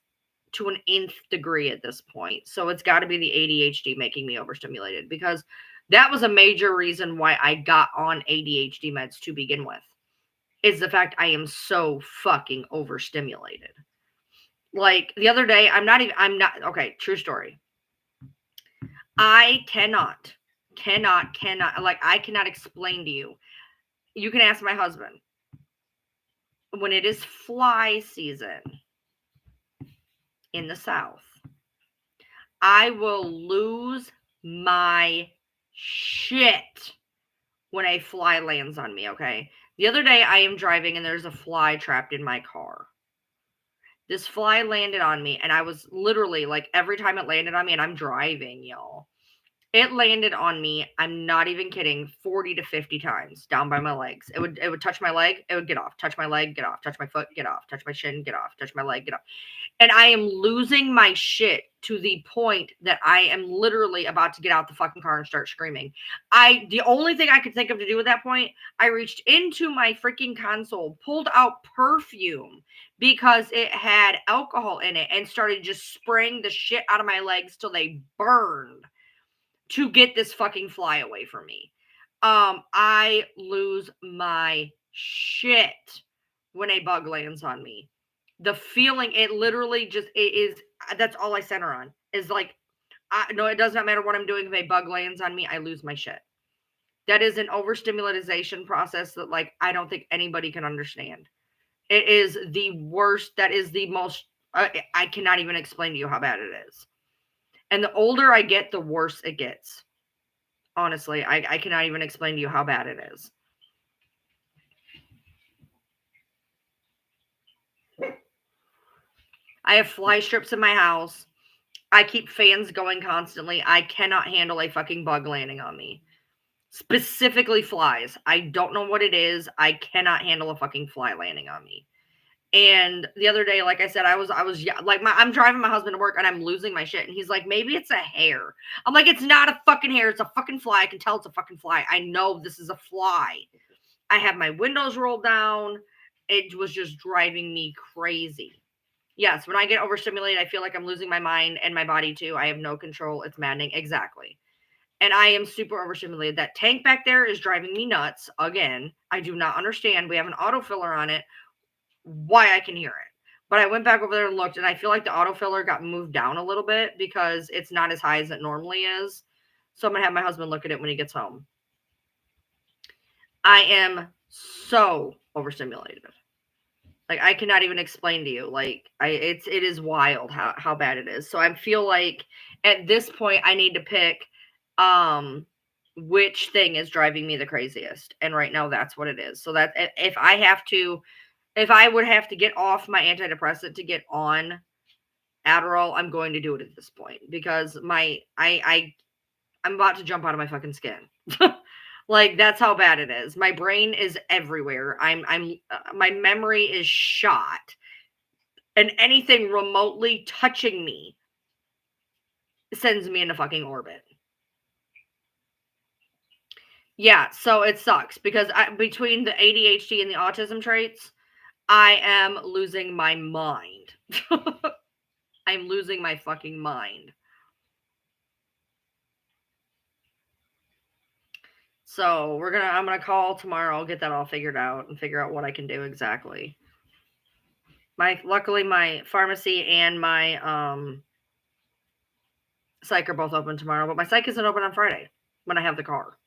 to an nth degree at this point. So it's got to be the ADHD making me overstimulated, because that was a major reason why I got on ADHD meds to begin with, is the fact I am so fucking overstimulated. Like the other day, okay, true story. I cannot like, I cannot explain to you. You can ask my husband. When it is fly season in the South, I will lose my shit when a fly lands on me, okay? The other day I am driving and there's a fly trapped in my car. This fly landed on me and I was literally like, every time it landed on me, and I'm driving, y'all. It landed on me, I'm not even kidding, 40 to 50 times down by my legs. It would touch my leg, it would get off, touch my leg, get off, touch my foot, get off, touch my shin, get off, touch my leg, get off. And I am losing my shit to the point that I am literally about to get out the fucking car and start screaming. The only thing I could think of to do at that point, I reached into my freaking console, pulled out perfume because it had alcohol in it, and started just spraying the shit out of my legs till they burned to get this fucking fly away from me. I lose my shit when a bug lands on me. The feeling, it literally just, it is, that's all I center on, is like, no, it does not matter what I'm doing. If a bug lands on me, I lose my shit. That is an overstimulation process that, like, I don't think anybody can understand. It is the worst. That is the most, I cannot even explain to you how bad it is. And the older I get, the worse it gets. Honestly, I cannot even explain to you how bad it is. I have fly strips in my house. I keep fans going constantly. I cannot handle a fucking bug landing on me. Specifically flies. I don't know what it is. I cannot handle a fucking fly landing on me. And the other day, like I said, I was like, I'm driving my husband to work and I'm losing my shit. And he's like, maybe it's a hair. I'm like, it's not a fucking hair. It's a fucking fly. I can tell it's a fucking fly. I know this is a fly. I have my windows rolled down. It was just driving me crazy. Yes, when I get overstimulated, I feel like I'm losing my mind and my body too. I have no control. It's maddening. Exactly. And I am super overstimulated. That tank back there is driving me nuts. Again, I do not understand. We have an autofiller on it. Why I can hear it. But I went back over there and looked, and I feel like the autofiller got moved down a little bit because it's not as high as it normally is. So I'm going to have my husband look at it when he gets home. I am so overstimulated. Like, I cannot even explain to you. Like, it is wild how bad it is. So I feel like at this point I need to pick which thing is driving me the craziest. And right now that's what it is. So that if I would have to get off my antidepressant to get on Adderall, I'm going to do it at this point because I'm about to jump out of my fucking skin. Like, that's how bad it is. My brain is everywhere. My memory is shot, and anything remotely touching me sends me into fucking orbit. Yeah, so it sucks because between the ADHD and the autism traits, I am losing my mind. I'm losing my fucking mind. So I'm gonna call tomorrow, get that all figured out and figure out what I can do exactly. Luckily my pharmacy and my psych are both open tomorrow, but my psych isn't open on Friday when I have the car.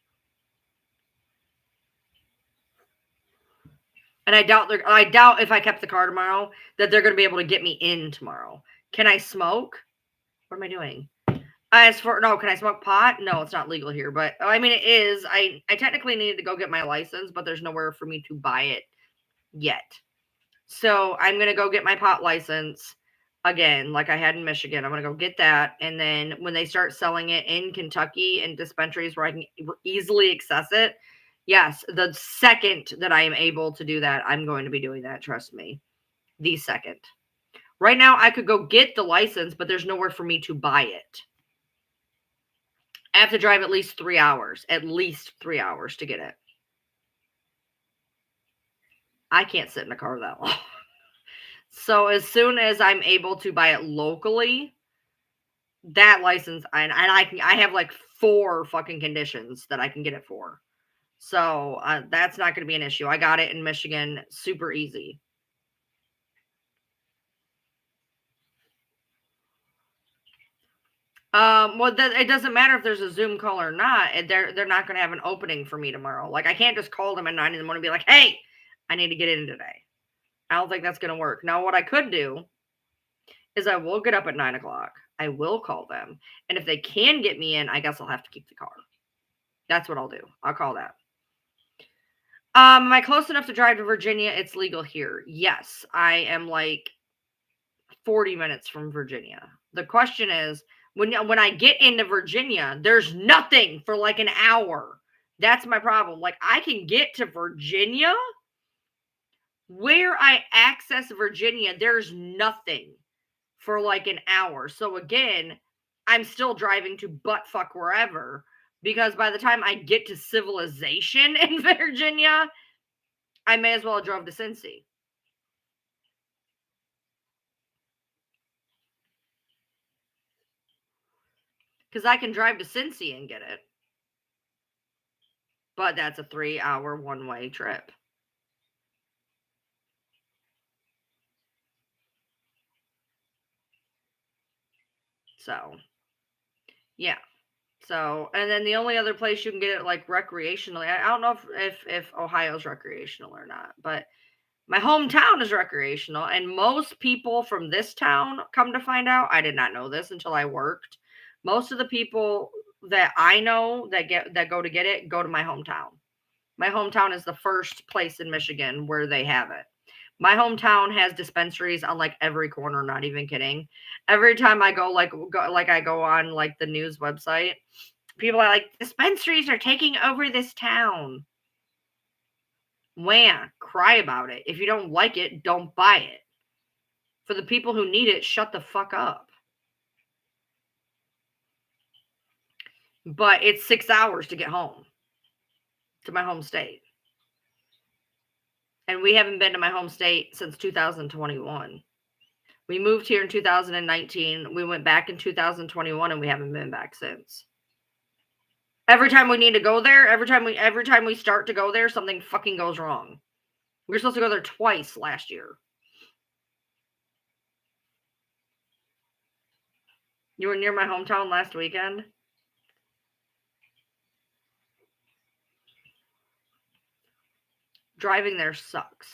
And I doubt if I kept the car tomorrow that they're gonna be able to get me in tomorrow. Can I smoke? What am I doing? Can I smoke pot? No, it's not legal here, but I mean, it is. I technically needed to go get my license, but there's nowhere for me to buy it yet. So I'm going to go get my pot license again, like I had in Michigan. I'm going to go get that. And then when they start selling it in Kentucky in dispensaries where I can easily access it, yes, the second that I am able to do that, I'm going to be doing that. Trust me. The second. Right now, I could go get the license, but there's nowhere for me to buy it. I have to drive at least 3 hours to get it. I can't sit in a car that long. So as soon as I'm able to buy it locally, that license, and I have like 4 fucking conditions that I can get it for. So that's not going to be an issue. I got it in Michigan, super easy. Well, it doesn't matter if there's a Zoom call or not. They're not going to have an opening for me tomorrow. Like, I can't just call them at 9 in the morning and be like, hey, I need to get in today. I don't think that's going to work. Now, what I could do is I will get up at 9 o'clock. I will call them. And if they can get me in, I guess I'll have to keep the car. That's what I'll do. I'll call that. Am I close enough to drive to Virginia? It's legal here. Yes, I am like 40 minutes from Virginia. The question is, when I get into Virginia, there's nothing for like an hour. That's my problem. Like, I can get to Virginia. Where I access Virginia, there's nothing for like an hour. So again, I'm still driving to buttfuck wherever, because by the time I get to civilization in Virginia, I may as well have drove to Cincy. Because I can drive to Cincy and get it. But that's a 3-hour one-way trip. So, yeah. So, and then the only other place you can get it like recreationally, I don't know if Ohio's recreational or not, but my hometown is recreational, and most people from this town, come to find out, I did not know this until I worked. Most of the people that I know that go to get it go to my hometown. My hometown is the first place in Michigan where they have it. My hometown has dispensaries on like every corner, not even kidding. Every time I go I go on like the news website, people are like, dispensaries are taking over this town. Wah, cry about it. If you don't like it, don't buy it. For the people who need it, shut the fuck up. But it's 6 hours to get home to my home state. And we haven't been to my home state since 2021. We moved here in 2019. We went back in 2021, and we haven't been back since. Every time we need to go there, every time we start to go there, something fucking goes wrong. We were supposed to go there twice last year. You were near my hometown last weekend? Driving there sucks.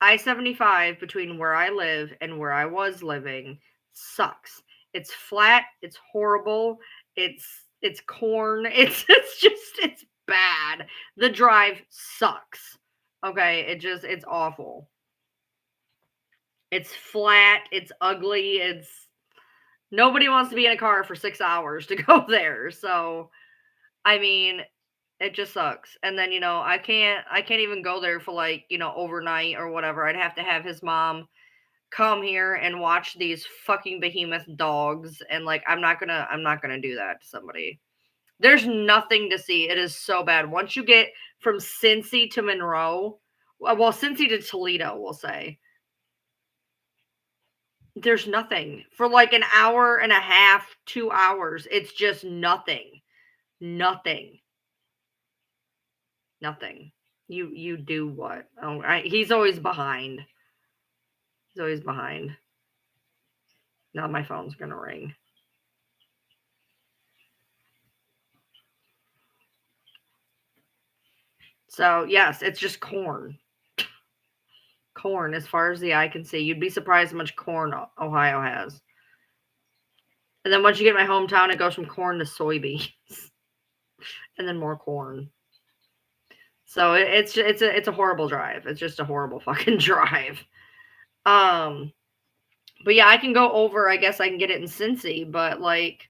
I-75 between where I live and where I was living sucks. It's flat, it's horrible, it's corn, it's bad. The drive sucks. Okay, it's awful. It's flat, it's ugly, nobody wants to be in a car for 6 hours to go there. So, I mean, it just sucks. And then, I can't even go there for like, overnight or whatever. I'd have to have his mom come here and watch these fucking behemoth dogs. And like, I'm not gonna do that to somebody. There's nothing to see. It is so bad. Once you get from Cincy to Monroe, well, Cincy to Toledo, we'll say, there's nothing for like an hour and a half, 2 hours. It's just nothing. Nothing. You do what? Oh, he's always behind. He's always behind. Now my phone's gonna ring. So yes, it's just corn. Corn, as far as the eye can see. You'd be surprised how much corn Ohio has. And then once you get my hometown, it goes from corn to soybeans, and then more corn. So it's a horrible drive. It's just a horrible fucking drive. But yeah, I can go over. I guess I can get it in Cincy, but like,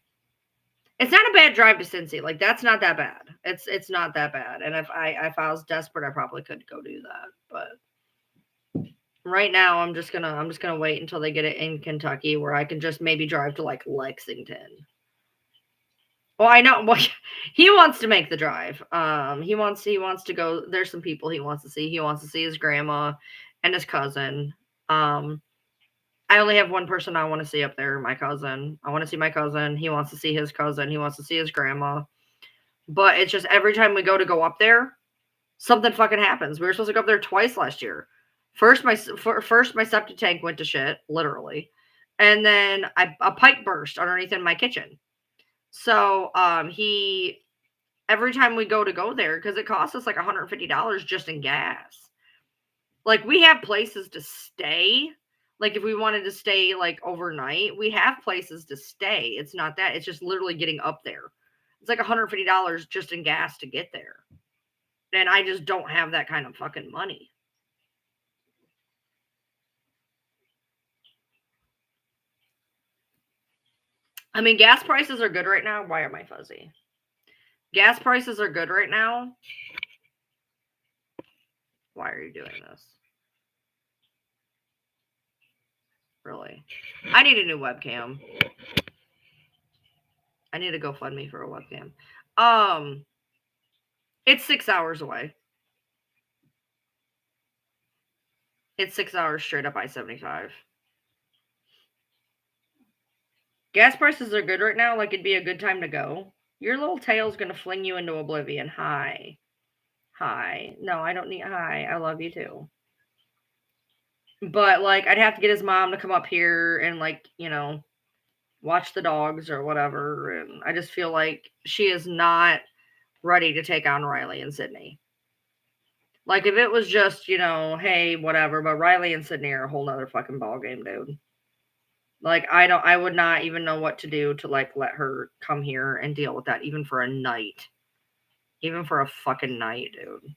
it's not a bad drive to Cincy. Like, that's not that bad. It's not that bad. And if I was desperate, I probably could go do that. But right now, I'm just gonna wait until they get it in Kentucky, where I can just maybe drive to like Lexington. Well, I know. Well, he wants to make the drive. He wants to go. There's some people he wants to see. He wants to see his grandma and his cousin. I only have one person I want to see up there, my cousin. I want to see my cousin. He wants to see his cousin. He wants to see his grandma. But it's just every time we go up there, something fucking happens. We were supposed to go up there twice last year. First, my septic tank went to shit, literally. and then a pipe burst underneath in my kitchen. So he every time we go there, because it costs us like $150 just in gas. Like, we have places to stay. Like, if we wanted to stay like overnight, we have places to stay. It's not that, it's just literally getting up there. It's like $150 just in gas to get there. And I just don't have that kind of fucking money. I mean, gas prices are good right now. Why am I fuzzy? Gas prices are good right now. Why are you doing this? Really? I need a new webcam. I need to go fund me for a webcam. It's 6 hours away. It's 6 hours straight up I-75. Gas prices are good right now. Like, it'd be a good time to go. Your little tail's gonna fling you into oblivion. Hi. Hi. No, I don't need hi. I love you too. But, like, I'd have to get his mom to come up here and, like, watch the dogs or whatever. And I just feel like she is not ready to take on Riley and Sydney. Like, if it was just, hey, whatever, but Riley and Sydney are a whole nother fucking ball game, dude. Like, I would not even know what to do to, like, let her come here and deal with that, even for a night. Even for a fucking night, dude.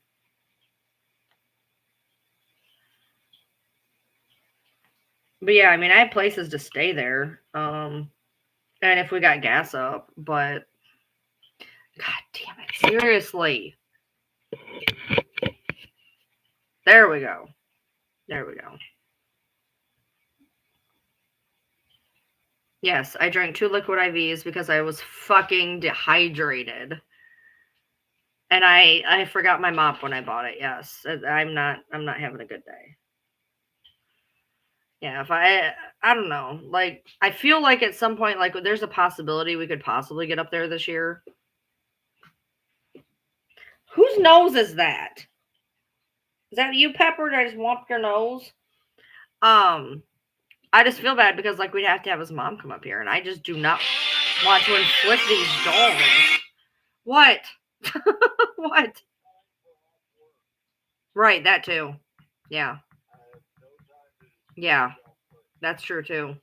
But yeah, I mean, I have places to stay there. And if we got gas up, but God damn it, seriously. There we go. There we go. Yes, I drank 2 liquid IVs because I was fucking dehydrated. And I forgot my mop when I bought it. Yes. I'm not having a good day. Yeah, if I don't know. Like, I feel like at some point, like, there's a possibility we could possibly get up there this year. Whose nose is that? Is that you, Pepper? Did I just womp your nose? I just feel bad because, like, we'd have to have his mom come up here, and I just do not want to inflict these dogs. What? What? Right, that too. Yeah. Yeah. That's true too.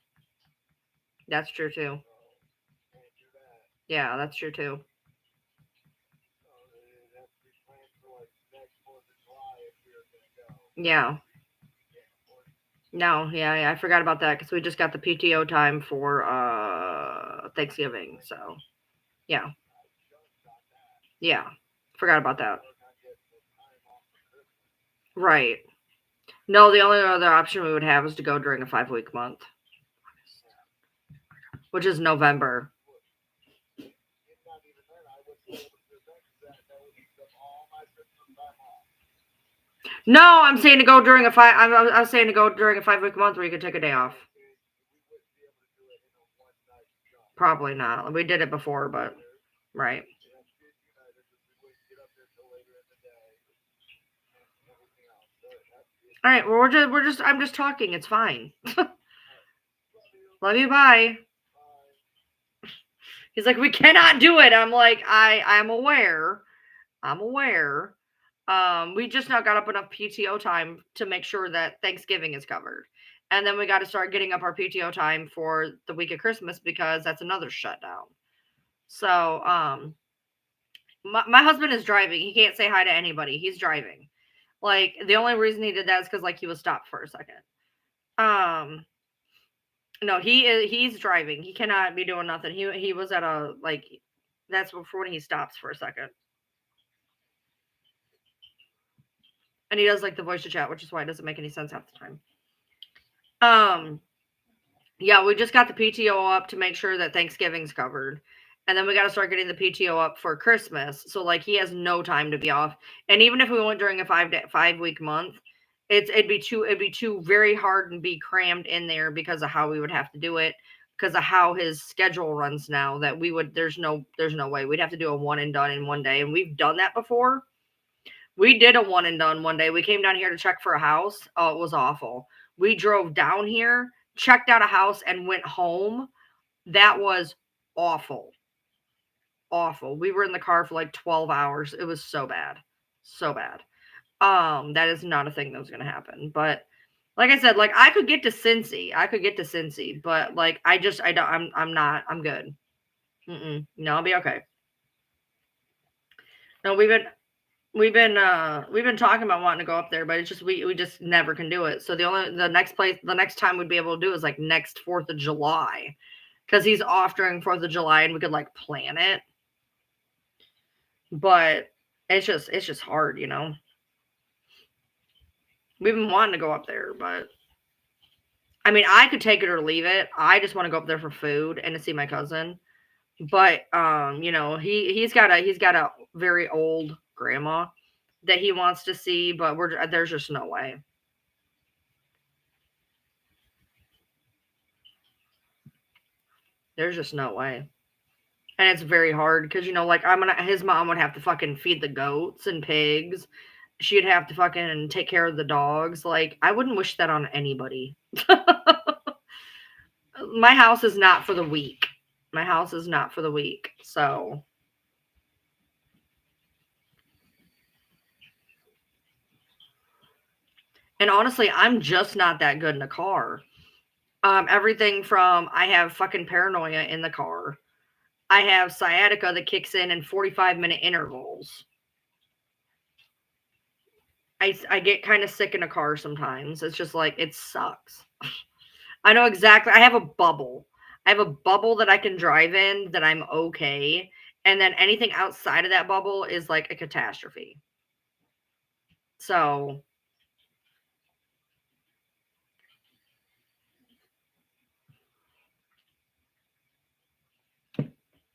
That's true too. Yeah, that's true too. Yeah. No, yeah, I forgot about that because we just got the PTO time for Thanksgiving. So, yeah. Yeah. Forgot about that. Right. No, the only other option we would have is to go during a 5-week month, which is November. No, I'm saying to go during a I was saying to go during a 5-week month where you could take a day off. Probably not. We did it before, but right. All right. Well, I'm just talking. It's fine. Love you. Bye. He's like, we cannot do it. I'm like, I'm aware. I'm aware. We just now got up enough PTO time to make sure that Thanksgiving is covered. And then we got to start getting up our PTO time for the week of Christmas because that's another shutdown. So, my husband is driving. He can't say hi to anybody. He's driving. Like, the only reason he did that is because, like, he was stopped for a second. No, he's driving. He cannot be doing nothing. He was at a, like, that's before when he stops for a second. And he does like the voice to chat, which is why it doesn't make any sense half the time. Yeah, we just got the PTO up to make sure that Thanksgiving's covered. And then we got to start getting the PTO up for Christmas. So, like, he has no time to be off. And even if we went during a 5-week month, it'd be too very hard and be crammed in there because of how we would have to do it, because of how his schedule runs now, that there's no way. We'd have to do a one and done in one day. And we've done that before. We did a one and done one day. We came down here to check for a house. Oh, it was awful. We drove down here, checked out a house and went home. That was awful. Awful. We were in the car for like 12 hours. It was so bad. So bad. That is not a thing that was gonna happen. But like I said, like I could get to Cincy. But like I don't I'm good. No, I'll be okay. No, we've been talking about wanting to go up there, but it's just we just never can do it. So the next time we'd be able to do is like next 4th of July. Because he's off during 4th of July and we could like plan it. But it's just hard, you know. We've been wanting to go up there, but I mean, I could take it or leave it. I just want to go up there for food and to see my cousin. But you know, he's got a very old grandma that he wants to see, but there's just no way. There's just no way. And it's very hard because, you know, like his mom would have to fucking feed the goats and pigs. She'd have to fucking take care of the dogs. Like, I wouldn't wish that on anybody. My house is not for the weak. My house is not for the weak. So. And honestly, I'm just not that good in a car. Everything from I have fucking paranoia in the car. I have sciatica that kicks in 45-minute intervals. I get kind of sick in a car sometimes. It's just like, it sucks. I know exactly. I have a bubble. I have a bubble that I can drive in that I'm okay. And then anything outside of that bubble is like a catastrophe. So.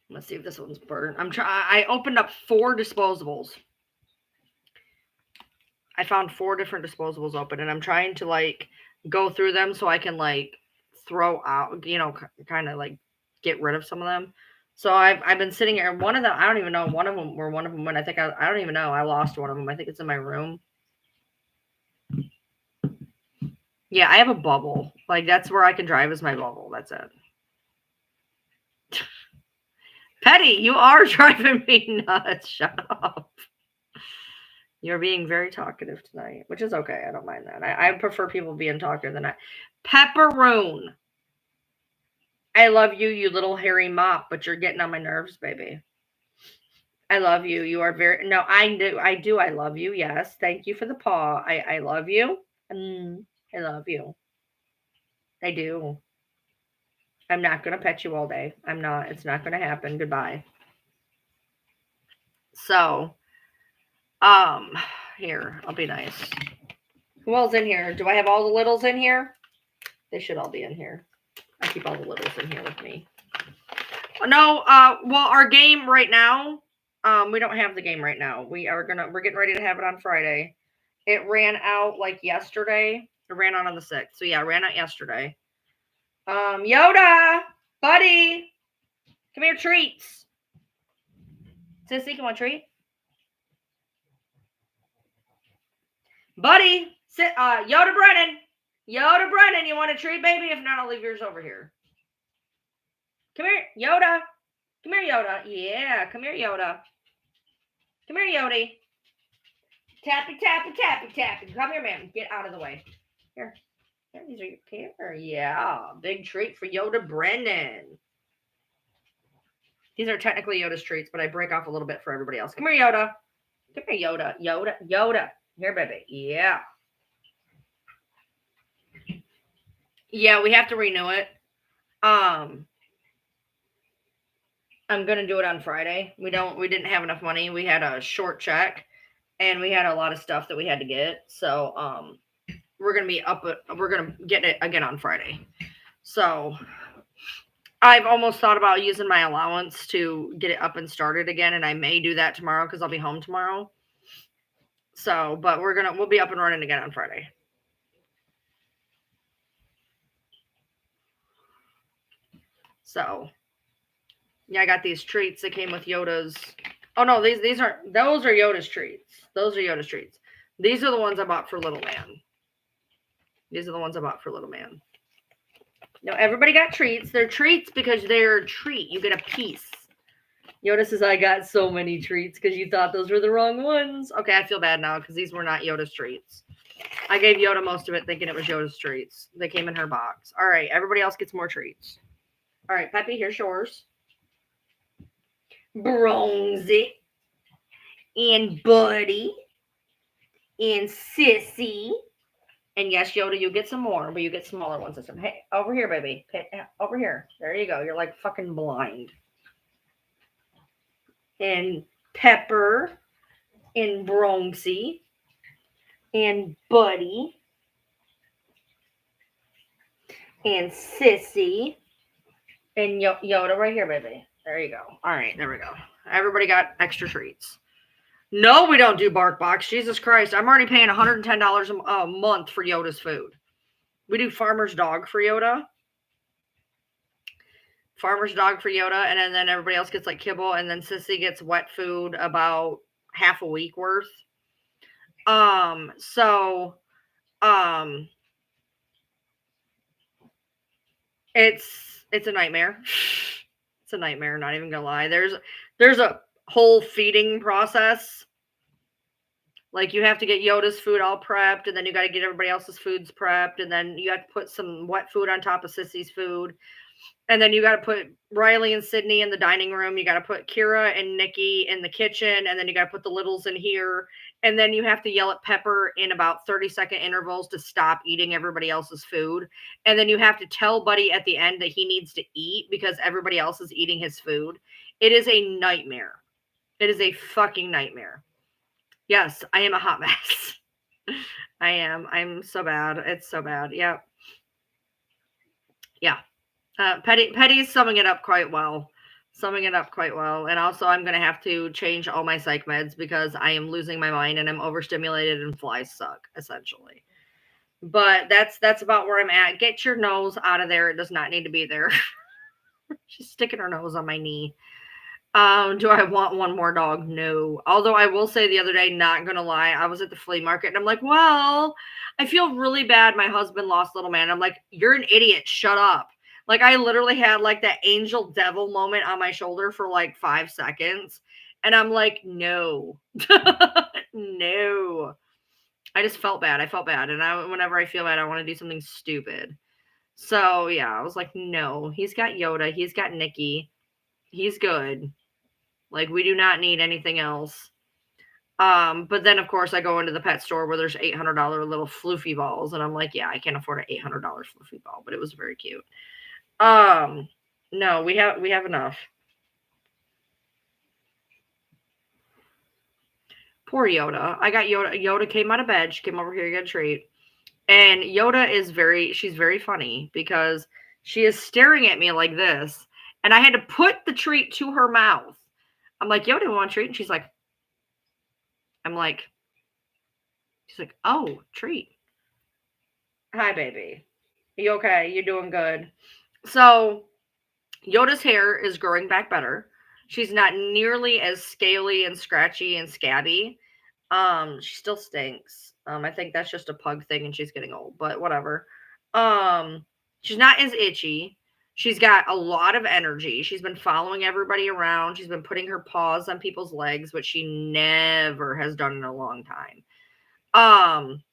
Let's see if this one's burnt. I opened up 4 disposables. I found 4 different disposables open, and I'm trying to like go through them so I can like throw out, you know, kind of like get rid of some of them. So I've been sitting here. One of them, I don't even know. One of them went. I think I don't even know. I lost one of them. I think it's in my room. Yeah, I have a bubble. Like that's where I can drive is my bubble. That's it. Petty, you are driving me nuts. Shut up. You're being very talkative tonight, which is okay. I don't mind that. I prefer people being talkative than I. Pepperoon. I love you, you little hairy mop, but you're getting on my nerves, baby. I love you. You are very no, I do. I love you. Yes. Thank you for the paw. I love you. I love you. I do. I'm not gonna pet you all day. I'm not. It's not gonna happen. Goodbye. So, here, I'll be nice. Who else in here? Do I have all the littles in here? They should all be in here. I keep all the littles in here with me. No, well, our game right now, we don't have the game right now. We're getting ready to have it on Friday. It ran out like yesterday. It ran out on the 6th. So yeah, it ran out yesterday. Yoda, buddy, come here, treats. Sissy, you want a treat? Buddy, sit, Yoda Brennan, you want a treat, baby? If not, I'll leave yours over here. Come here, Yoda. Come here, Yoda. Yeah, come here, Yoda. Come here, Yodi. Tappy, tappy, tappy, tappy. Come here, ma'am. Get out of the way. Here. These are your camera. Yeah, big treat for Yoda Brennan. These are technically Yoda's treats, but I break off a little bit for everybody else. Come here, Yoda. Come here, Yoda. Yoda. Here, baby. Yeah. Yeah, we have to renew it. I'm gonna do it on Friday. We didn't have enough money. We had a short check, and we had a lot of stuff that we had to get. So we're gonna get it again on Friday. So I've almost thought about using my allowance to get it up and started again, and I may do that tomorrow because I'll be home tomorrow. So, but we'll be up and running again on Friday. So, yeah, I got these treats that came with Yoda's. Oh no, those are Yoda's treats. Those are Yoda's treats. These are the ones I bought for Little Man. These are the ones I bought for Little Man. No, everybody got treats. They're treats because they're a treat. You get a piece. Yoda says, I got so many treats because you thought those were the wrong ones. Okay, I feel bad now because these were not Yoda's treats. I gave Yoda most of it thinking it was Yoda's treats. They came in her box. All right, everybody else gets more treats. All right, Peppy, here's yours. Bronzy. And Buddy. And Sissy. And yes, Yoda, you get some more, but you get smaller ones this time. Hey, over here, baby. Over here. There you go. You're like fucking blind. And Pepper. And Bronzy. And Buddy. And Sissy. And Yoda right here, baby. There you go. All right, there we go. Everybody got extra treats. No, we don't do BarkBox. Jesus Christ. I'm already paying $110 a month for Yoda's food. We do Farmer's Dog for Yoda. Farmer's Dog for Yoda. And then everybody else gets like kibble. And then Sissy gets wet food about half a week worth. It's a nightmare. It's a nightmare, not even gonna lie. There's a whole feeding process. Like you have to get Yoda's food all prepped, and then you got to get everybody else's foods prepped, and then you have to put some wet food on top of Sissy's food, and then you got to put Riley and Sydney in the dining room. You got to put Kira and Nikki in the kitchen, and then you got to put the littles in here, and then you have to yell at Pepper in about 30-second intervals to stop eating everybody else's food, and then you have to tell Buddy at the end that he needs to eat because everybody else is eating his food. It is a nightmare. It is a fucking nightmare. Yes, I am a hot mess. I am. I'm so bad. It's so bad. Yeah. Yeah. Petty's summing it up quite well. And also, I'm going to have to change all my psych meds because I am losing my mind and I'm overstimulated and flies suck, essentially. But that's about where I'm at. Get your nose out of there. It does not need to be there. She's sticking her nose on my knee. Do I want one more dog? No. Although I will say the other day, not gonna lie, I was at the flea market and I'm like, well, I feel really bad. My husband lost Little Man. I'm like, you're an idiot. Shut up. Like I literally had like that angel devil moment on my shoulder for like 5 seconds. And I'm like, no, no. I just felt bad. I felt bad. And whenever I feel bad, I want to do something stupid. So yeah, I was like, no, he's got Yoda. He's got Nikki. He's good. Like, we do not need anything else. But then, of course, I go into the pet store where there's $800 little floofy balls. And I'm like, yeah, I can't afford an $800 floofy ball. But it was very cute. No, we have enough. Poor Yoda. I got Yoda. Yoda came out of bed. She came over here to get a treat. And Yoda she's very funny because she is staring at me like this. And I had to put the treat to her mouth. I'm like, Yoda, want a treat? And she's like, oh, treat. Hi, baby. You okay? You're doing good. So Yoda's hair is growing back better. She's not nearly as scaly and scratchy and scabby. She still stinks. I think that's just a pug thing and she's getting old, but whatever. She's not as itchy. She's got a lot of energy. She's been following everybody around. She's been putting her paws on people's legs, which she never has done in a long time.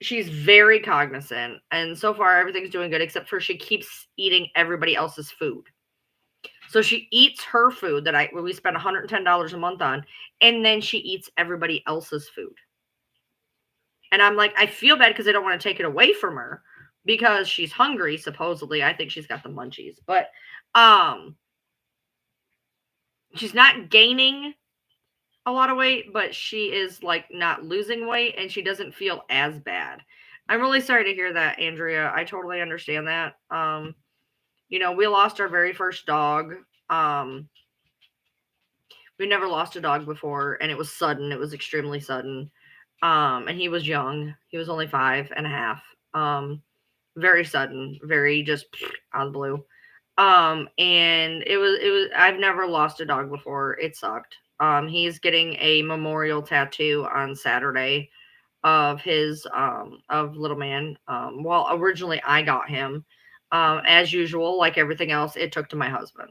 She's very cognizant, and so far everything's doing good, except for she keeps eating everybody else's food. So she eats her food that we spend $110 a month on, and then she eats everybody else's food. And I'm like, I feel bad because I don't want to take it away from her because she's hungry, supposedly. I think she's got the munchies. But she's not gaining a lot of weight, but she is like not losing weight and she doesn't feel as bad. I'm really sorry to hear that, Andrea. I totally understand that. We lost our very first dog. We never lost a dog before, and it was sudden. It was extremely sudden. And he was young. He was only 5.5. Very sudden, very just out of the blue. And it was I've never lost a dog before. It sucked. He's getting a memorial tattoo on Saturday of his of Little Man. Well, originally I got him. As usual, like everything else, it took to my husband.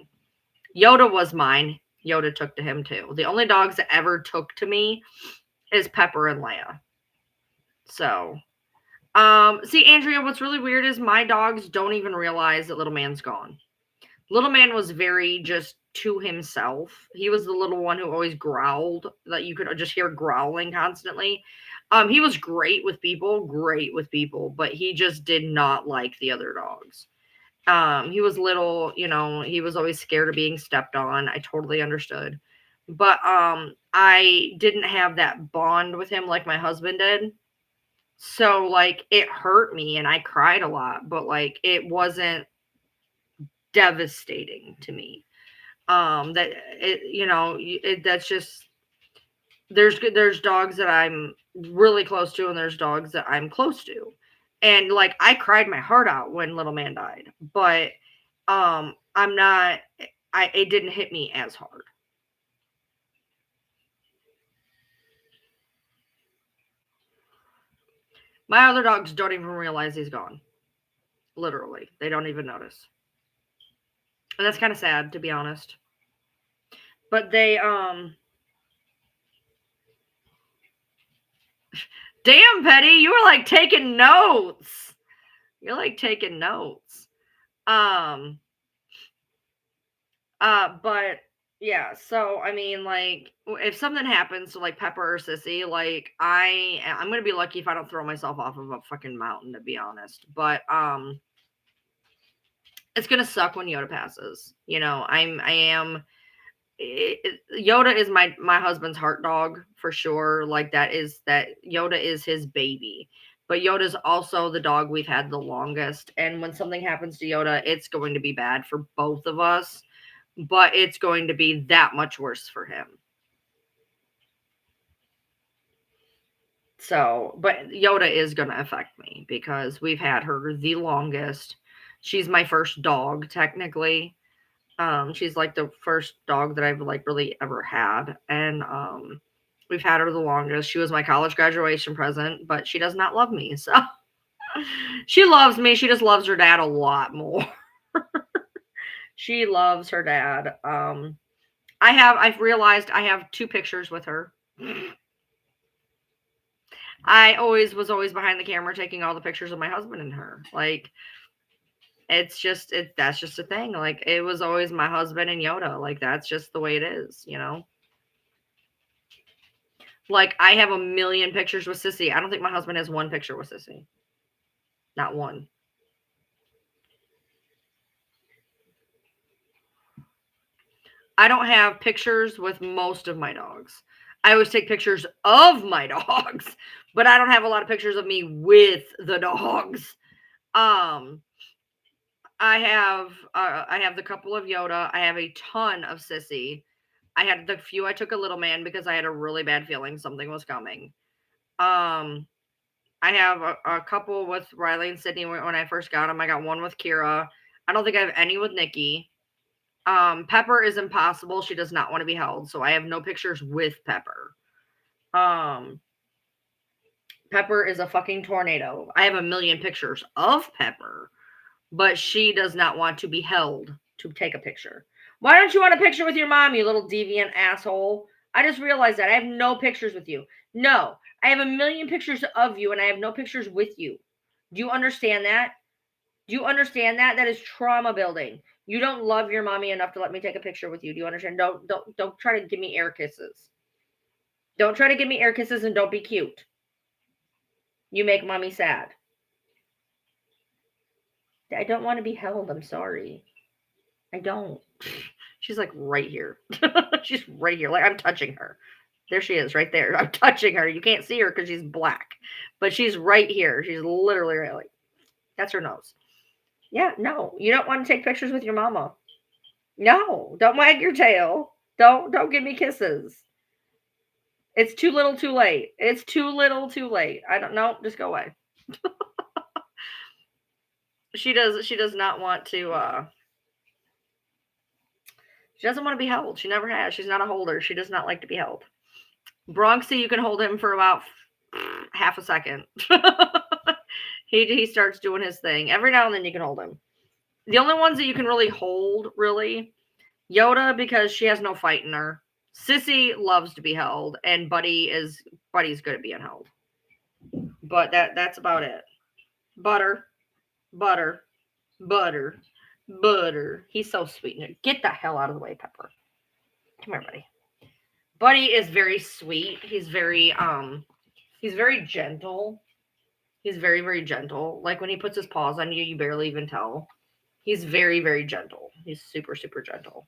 Yoda was mine. Yoda took to him too. The only dogs that ever took to me is Pepper and Leia. So, see, Andrea, what's really weird is my dogs don't even realize that little man's gone. Little man was very just to himself. He was the little one who always growled, that you could just hear growling constantly. He was great with people, but he just did not like the other dogs. He was little, he was always scared of being stepped on. I totally understood. But I didn't have that bond with him like my husband did. So like it hurt me and I cried a lot, but like it wasn't devastating to me. That that's just there's dogs that I'm really close to and there's dogs that I'm close to. And like I cried my heart out when little man died, but I'm not it didn't hit me as hard. My other dogs don't even realize he's gone. Literally. They don't even notice. And that's kind of sad, to be honest. But they damn, Petty, you were like taking notes. You're like taking notes. Um but yeah, so I mean, like, if something happens to like Pepper or Sissy, like I'm gonna be lucky if I don't throw myself off of a fucking mountain, to be honest. But it's gonna suck when Yoda passes. I am. Yoda is my husband's heart dog for sure. Like that Yoda is his baby. But Yoda's also the dog we've had the longest. And when something happens to Yoda, it's going to be bad for both of us, but it's going to be that much worse for him. So, but Yoda is going to affect me because we've had her the longest. She's my first dog, technically. She's like the first dog that I've like really ever had. And we've had her the longest. She was my college graduation present, but she does not love me. So she loves me. She just loves her dad a lot more. She loves her dad. I've realized I have 2 pictures with her. I was always behind the camera taking all the pictures of my husband and her. Like that's just a thing. Like it was always my husband and Yoda. Like that's just the way it is, Like I have a million pictures with Sissy. I don't think my husband has 1 picture with Sissy. Not 1. I don't have pictures with most of my dogs. I always take pictures of my dogs, but I don't have a lot of pictures of me with the dogs. I have the couple of Yoda. I have a ton of Sissy. I had the few I took a little man because I had a really bad feeling something was coming. I have a couple with Riley and Sydney when I first got them. I got one with Kira. I don't think I have any with Nikki. Pepper is impossible. She does not want to be held, so I have no pictures with Pepper. Pepper is a fucking tornado. I have a million pictures of Pepper, but she does not want to be held to take a picture. Why don't you want a picture with your mom, you little deviant asshole? I just realized that. I have no pictures with you. No, I have a million pictures of you, and I have no pictures with you. Do you understand that? Do you understand that? That is trauma building. You don't love your mommy enough to let me take a picture with you. Do you understand? Don't try to give me air kisses. Don't try to give me air kisses and don't be cute. You make mommy sad. I don't want to be held. I'm sorry. I don't. She's like right here. She's right here. Like I'm touching her. There she is, right there. I'm touching her. You can't see her because she's black, but she's right here. She's literally right. Like that's her nose. Yeah, no, you don't want to take pictures with your mama. No, don't wag your tail. Don't give me kisses. It's too little, too late. It's too little, too late. I don't know. Just go away. She does not want to she doesn't want to be held. She never has. She's not a holder. She does not like to be held. Bronxy, you can hold him for about half a second. He starts doing his thing. Every now and then you can hold him. The only ones that you can really hold, really, Yoda, because she has no fight in her. Sissy loves to be held, and Buddy's good at being held. But that's about it. Butter, butter, butter, butter. He's so sweet. Get the hell out of the way, Pepper. Come here, buddy. Buddy is very sweet. He's very gentle. He's very, very gentle. Like when he puts his paws on you, you barely even tell. He's very, very gentle. He's super, super gentle.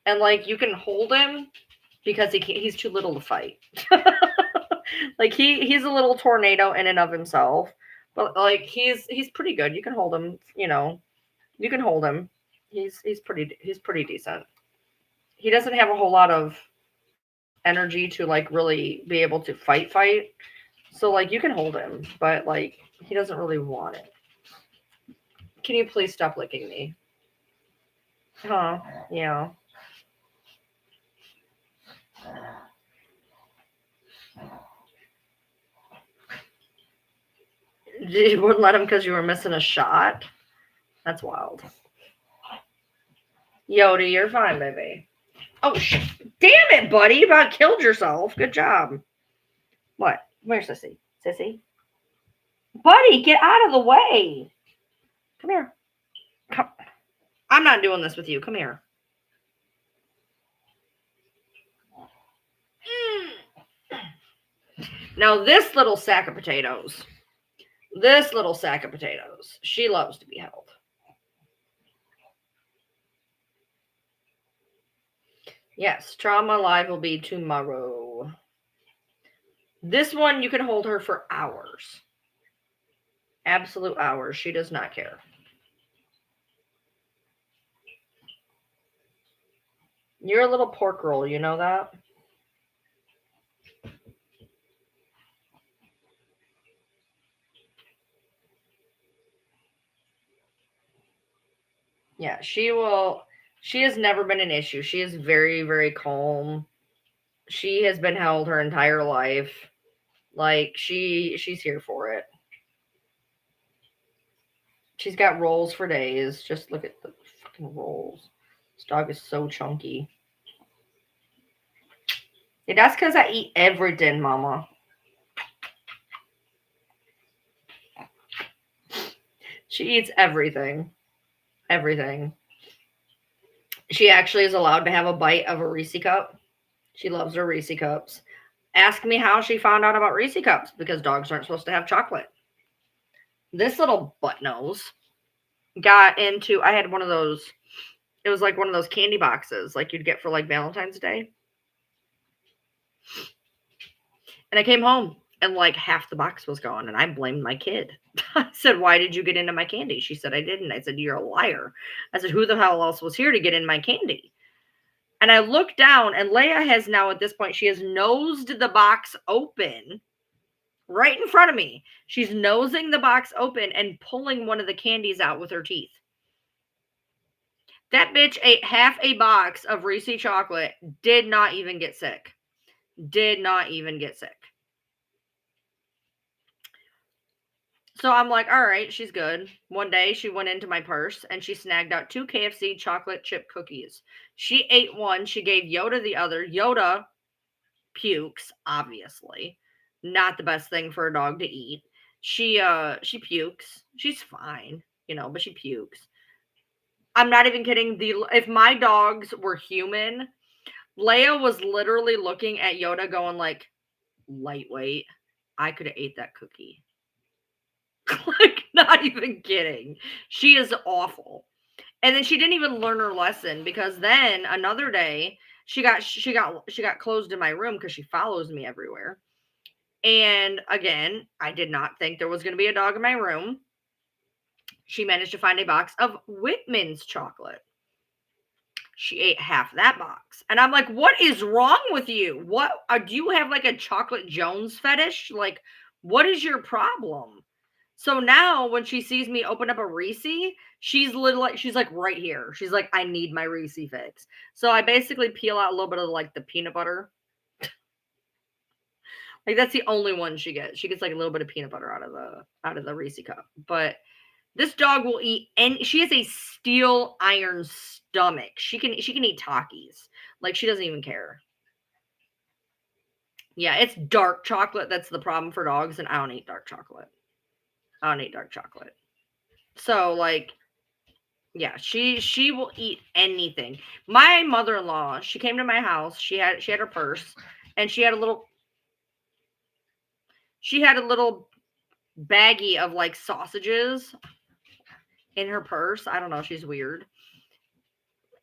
And like you can hold him because he's too little to fight. Like he's a little tornado in and of himself. But like he's pretty good. You can hold him, you can hold him. He's pretty decent. He doesn't have a whole lot of energy to like really be able to fight. So like you can hold him, but like he doesn't really want it. Can you please stop licking me? Huh? Yeah. You wouldn't let him because you were missing a shot? That's wild. Yoda, you're fine, baby. Oh, damn it, buddy. You about killed yourself. Good job. What? Where's Sissy? Sissy? Buddy, get out of the way. Come here. Come. I'm not doing this with you. Come here. Now, this little sack of potatoes. She loves to be held. Yes, Trauma Live will be tomorrow. This one, you can hold her for hours. Absolute hours. She does not care. You're a little pork roll, you know that? Yeah, she will. She has never been an issue. She is very, very calm. She has been held her entire life. Like she's here for it. She's got rolls for days. Just look at the fucking rolls. This dog is so chunky. Yeah, that's because I eat everything, Mama. She eats everything. Everything. She actually is allowed to have a bite of a Reese cup. She loves her Reese cups. Ask me how she found out about Reese cups because dogs aren't supposed to have chocolate. This little butt nose got into, I had one of those, it was like one of those candy boxes like you'd get for like Valentine's Day. And I came home and like half the box was gone and I blamed my kid. I said, "Why did you get into my candy?" She said, "I didn't." I said, "You're a liar." I said, "Who the hell else was here to get in my candy?" And I looked down and Leia has now at this point, she has nosed the box open right in front of me. She's nosing the box open and pulling one of the candies out with her teeth. That bitch ate half a box of Reese chocolate, did not even get sick. Did not even get sick. So I'm like, all right, she's good. One day she went into my purse and she snagged out 2 KFC chocolate chip cookies. She ate one. She gave Yoda the other. Yoda pukes, obviously. Not the best thing for a dog to eat. She pukes. She's fine, but she pukes. I'm not even kidding. If my dogs were human, Leia was literally looking at Yoda going like, lightweight. I could have ate that cookie. Like, not even kidding. She is awful. And then she didn't even learn her lesson because then another day she got closed in my room because she follows me everywhere. And again, I did not think there was going to be a dog in my room. She managed to find a box of Whitman's chocolate. She ate half that box. And I'm like, "What is wrong with you? What do you have like a chocolate Jones fetish? Like, what is your problem?" So now when she sees me open up a Reese, she's like right here. She's like, "I need my Reese fix." So I basically peel out a little bit of like the peanut butter. Like that's the only one she gets. She gets like a little bit of peanut butter out of the Reese cup. But This dog will eat, and she has a steel iron stomach. She can eat Takis. Like, she doesn't even care. Yeah, it's dark chocolate that's the problem for dogs, and I don't eat dark chocolate. I don't eat dark chocolate. So, like, yeah, she will eat anything. My mother-in-law, she came to my house. She had her purse, and she had a little baggie of like sausages in her purse. I don't know, she's weird.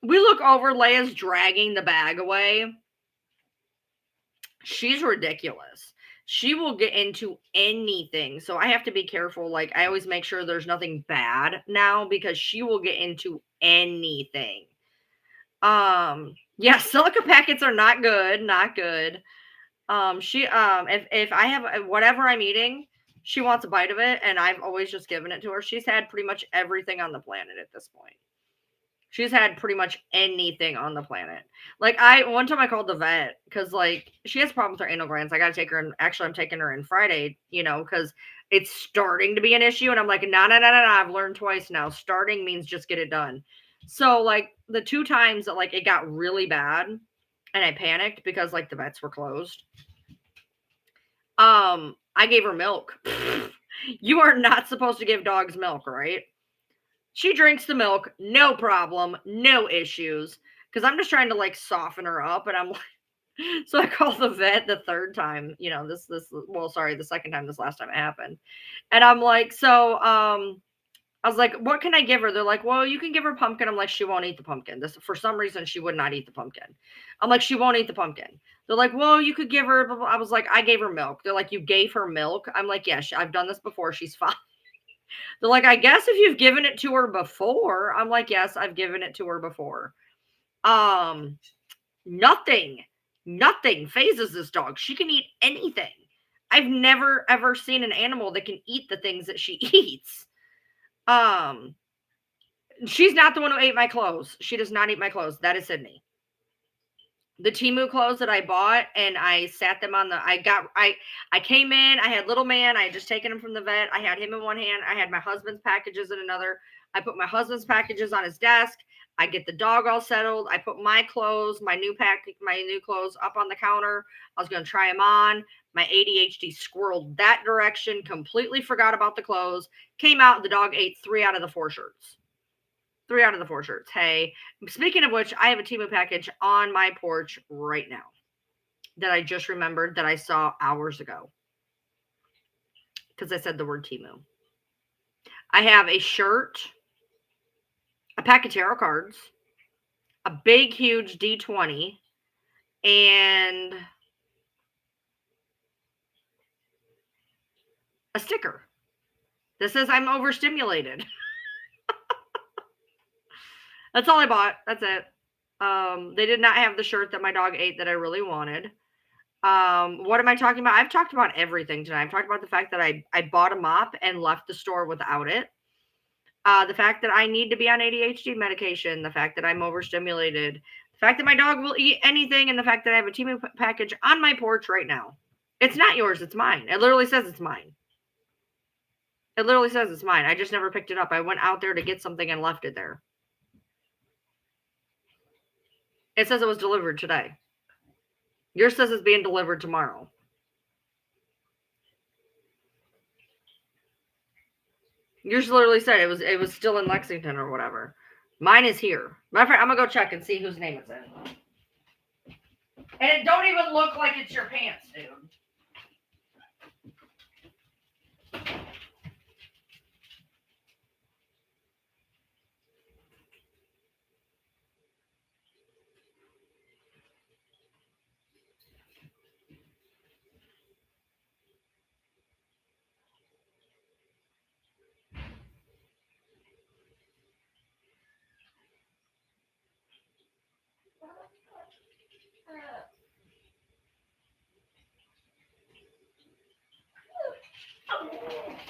We look over, Leia's dragging the bag away. She's ridiculous. She will get into anything. So I have to be careful. Like, I always make sure there's nothing bad now because she will get into anything. Yeah, silica packets are not good. Not good. She if I have whatever I'm eating, she wants a bite of it, and I've always just given it to her. She's had pretty much everything on the planet at this point. She's had pretty much anything on the planet. Like, one time I called the vet because, like, she has problems with her anal glands. I got to take her in. Actually, I'm taking her in Friday, because it's starting to be an issue. And I'm like, no. I've learned twice now. Starting means just get it done. So, like, the 2 times that, like, it got really bad and I panicked because, like, the vets were closed. I gave her milk. You are not supposed to give dogs milk, right? She drinks the milk, no problem, no issues. Because I'm just trying to like soften her up, and I'm like, so I called the vet the 3rd time. The second time, this last time it happened, and I'm like, so I was like, what can I give her? They're like, well, you can give her pumpkin. I'm like, she won't eat the pumpkin. For some reason, she would not eat the pumpkin. I'm like, she won't eat the pumpkin. They're like, well, you could give her. Blah, blah. I was like, I gave her milk. They're like, you gave her milk. I'm like, yeah, I've done this before. She's fine. They're like, I guess if you've given it to her before. I'm like, yes, I've given it to her before. Nothing phases this dog. She can eat anything. I've never ever seen an animal that can eat the things that she eats. She's not the one who ate my clothes. She does not eat my clothes. That is Sydney. The Temu clothes that I bought, and I sat them on I came in, I had little man, I had just taken him from the vet. I had him in one hand. I had my husband's packages in another. I put my husband's packages on his desk. I get the dog all settled. I put my clothes, my new clothes up on the counter. I was going to try them on. My ADHD squirreled that direction, completely forgot about the clothes. Came out, the dog ate 3 out of the 4 shirts. 3 out of the 4 shirts. Hey, speaking of which, I have a Temu package on my porch right now that I just remembered that I saw hours ago because I said the word Temu. I have a shirt, a pack of tarot cards, a big, huge D20, and a sticker that says I'm overstimulated. That's all I bought. That's it. They did not have the shirt that my dog ate that I really wanted. What am I talking about? I've talked about everything tonight. I've talked about the fact that I bought a mop and left the store without it. The fact that I need to be on ADHD medication. The fact that I'm overstimulated. The fact that my dog will eat anything. And the fact that I have a Temu package on my porch right now. It's not yours. It's mine. It literally says it's mine. It literally says it's mine. I just never picked it up. I went out there to get something and left it there. It says it was delivered today. Yours says it's being delivered tomorrow. Yours literally said it was still in Lexington or whatever. Mine is here. Matter of fact, I'm gonna go check and see whose name it's in. And it don't even look like it's your pants, dude.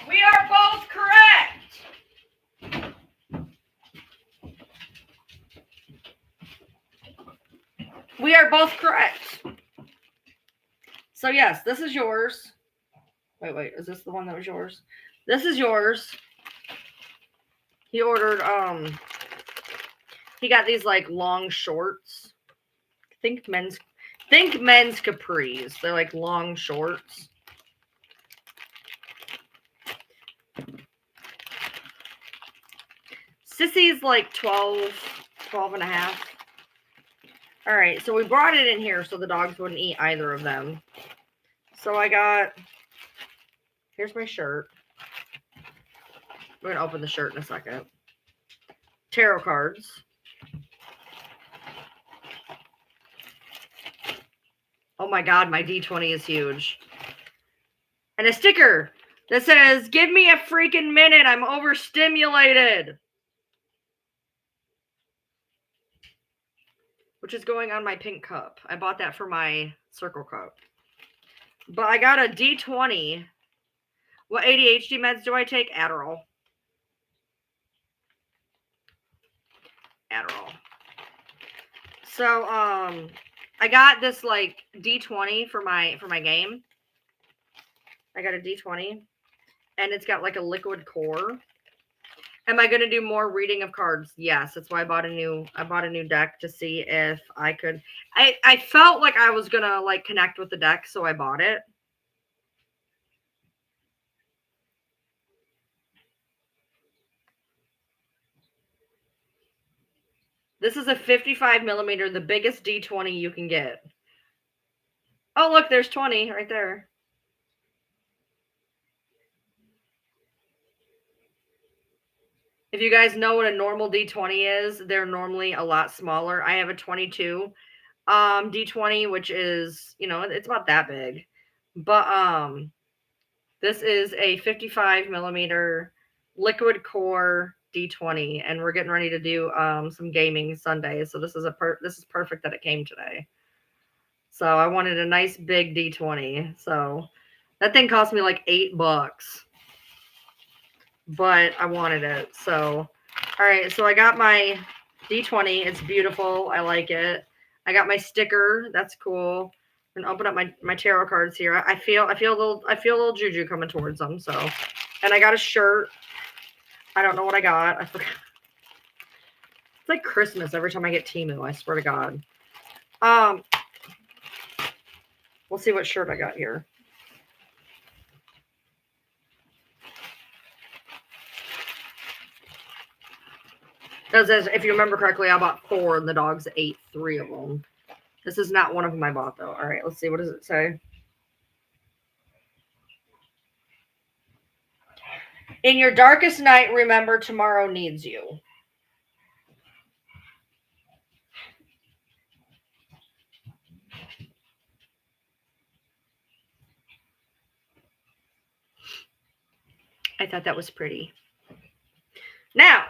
We are both correct. We are both correct. So yes, this is yours. Wait, is this the one that was yours? This is yours. He ordered, he got these like long shorts. Think men's capris. They're like long shorts. Sissy's like 12 and a half. All right, so we brought it in here so the dogs wouldn't eat either of them. So I got, here's my shirt. We're going to open the shirt in a second. Tarot cards. Oh my God, my D20 is huge. And a sticker that says, give me a freaking minute, I'm overstimulated. Which is going on my pink cup. I bought that for my circle cup. But I got a D20. What ADHD meds do I take? Adderall. So, I got this like D20 for my game. I got a D20 and it's got like a liquid core. Am I going to do more reading of cards? Yes. That's why I bought a new deck to see if I could. I felt like I was going to like connect with the deck, so I bought it. This is a 55 millimeter, the biggest D20 you can get. Oh, look, there's 20 right there. If you guys know what a normal D20 is, they're normally a lot smaller. I have a 22 D20, which is, you know, it's about that big. But this is a 55 millimeter liquid core D20, and we're getting ready to do some gaming Sunday. So this is perfect that it came today. So I wanted a nice big D20. So that thing cost me like $8, but I wanted it. So, all right. So I got my D20. It's beautiful. I like it. I got my sticker. That's cool. And open up my tarot cards here. I feel a little juju coming towards them. So, and I got a shirt. I don't know what I got. I forgot. It's like Christmas every time I get Temu. I swear to God. We'll see what shirt I got here. Because if you remember correctly, I bought 4 and the dogs ate 3 of them. This is not one of them I bought, though. All right, let's see. What does it say? In your darkest night, remember tomorrow needs you. I thought that was pretty. Now,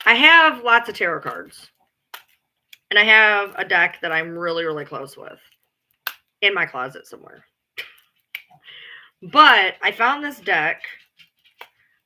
I have lots of tarot cards. And I have a deck that I'm really, really close with in my closet somewhere. But I found this deck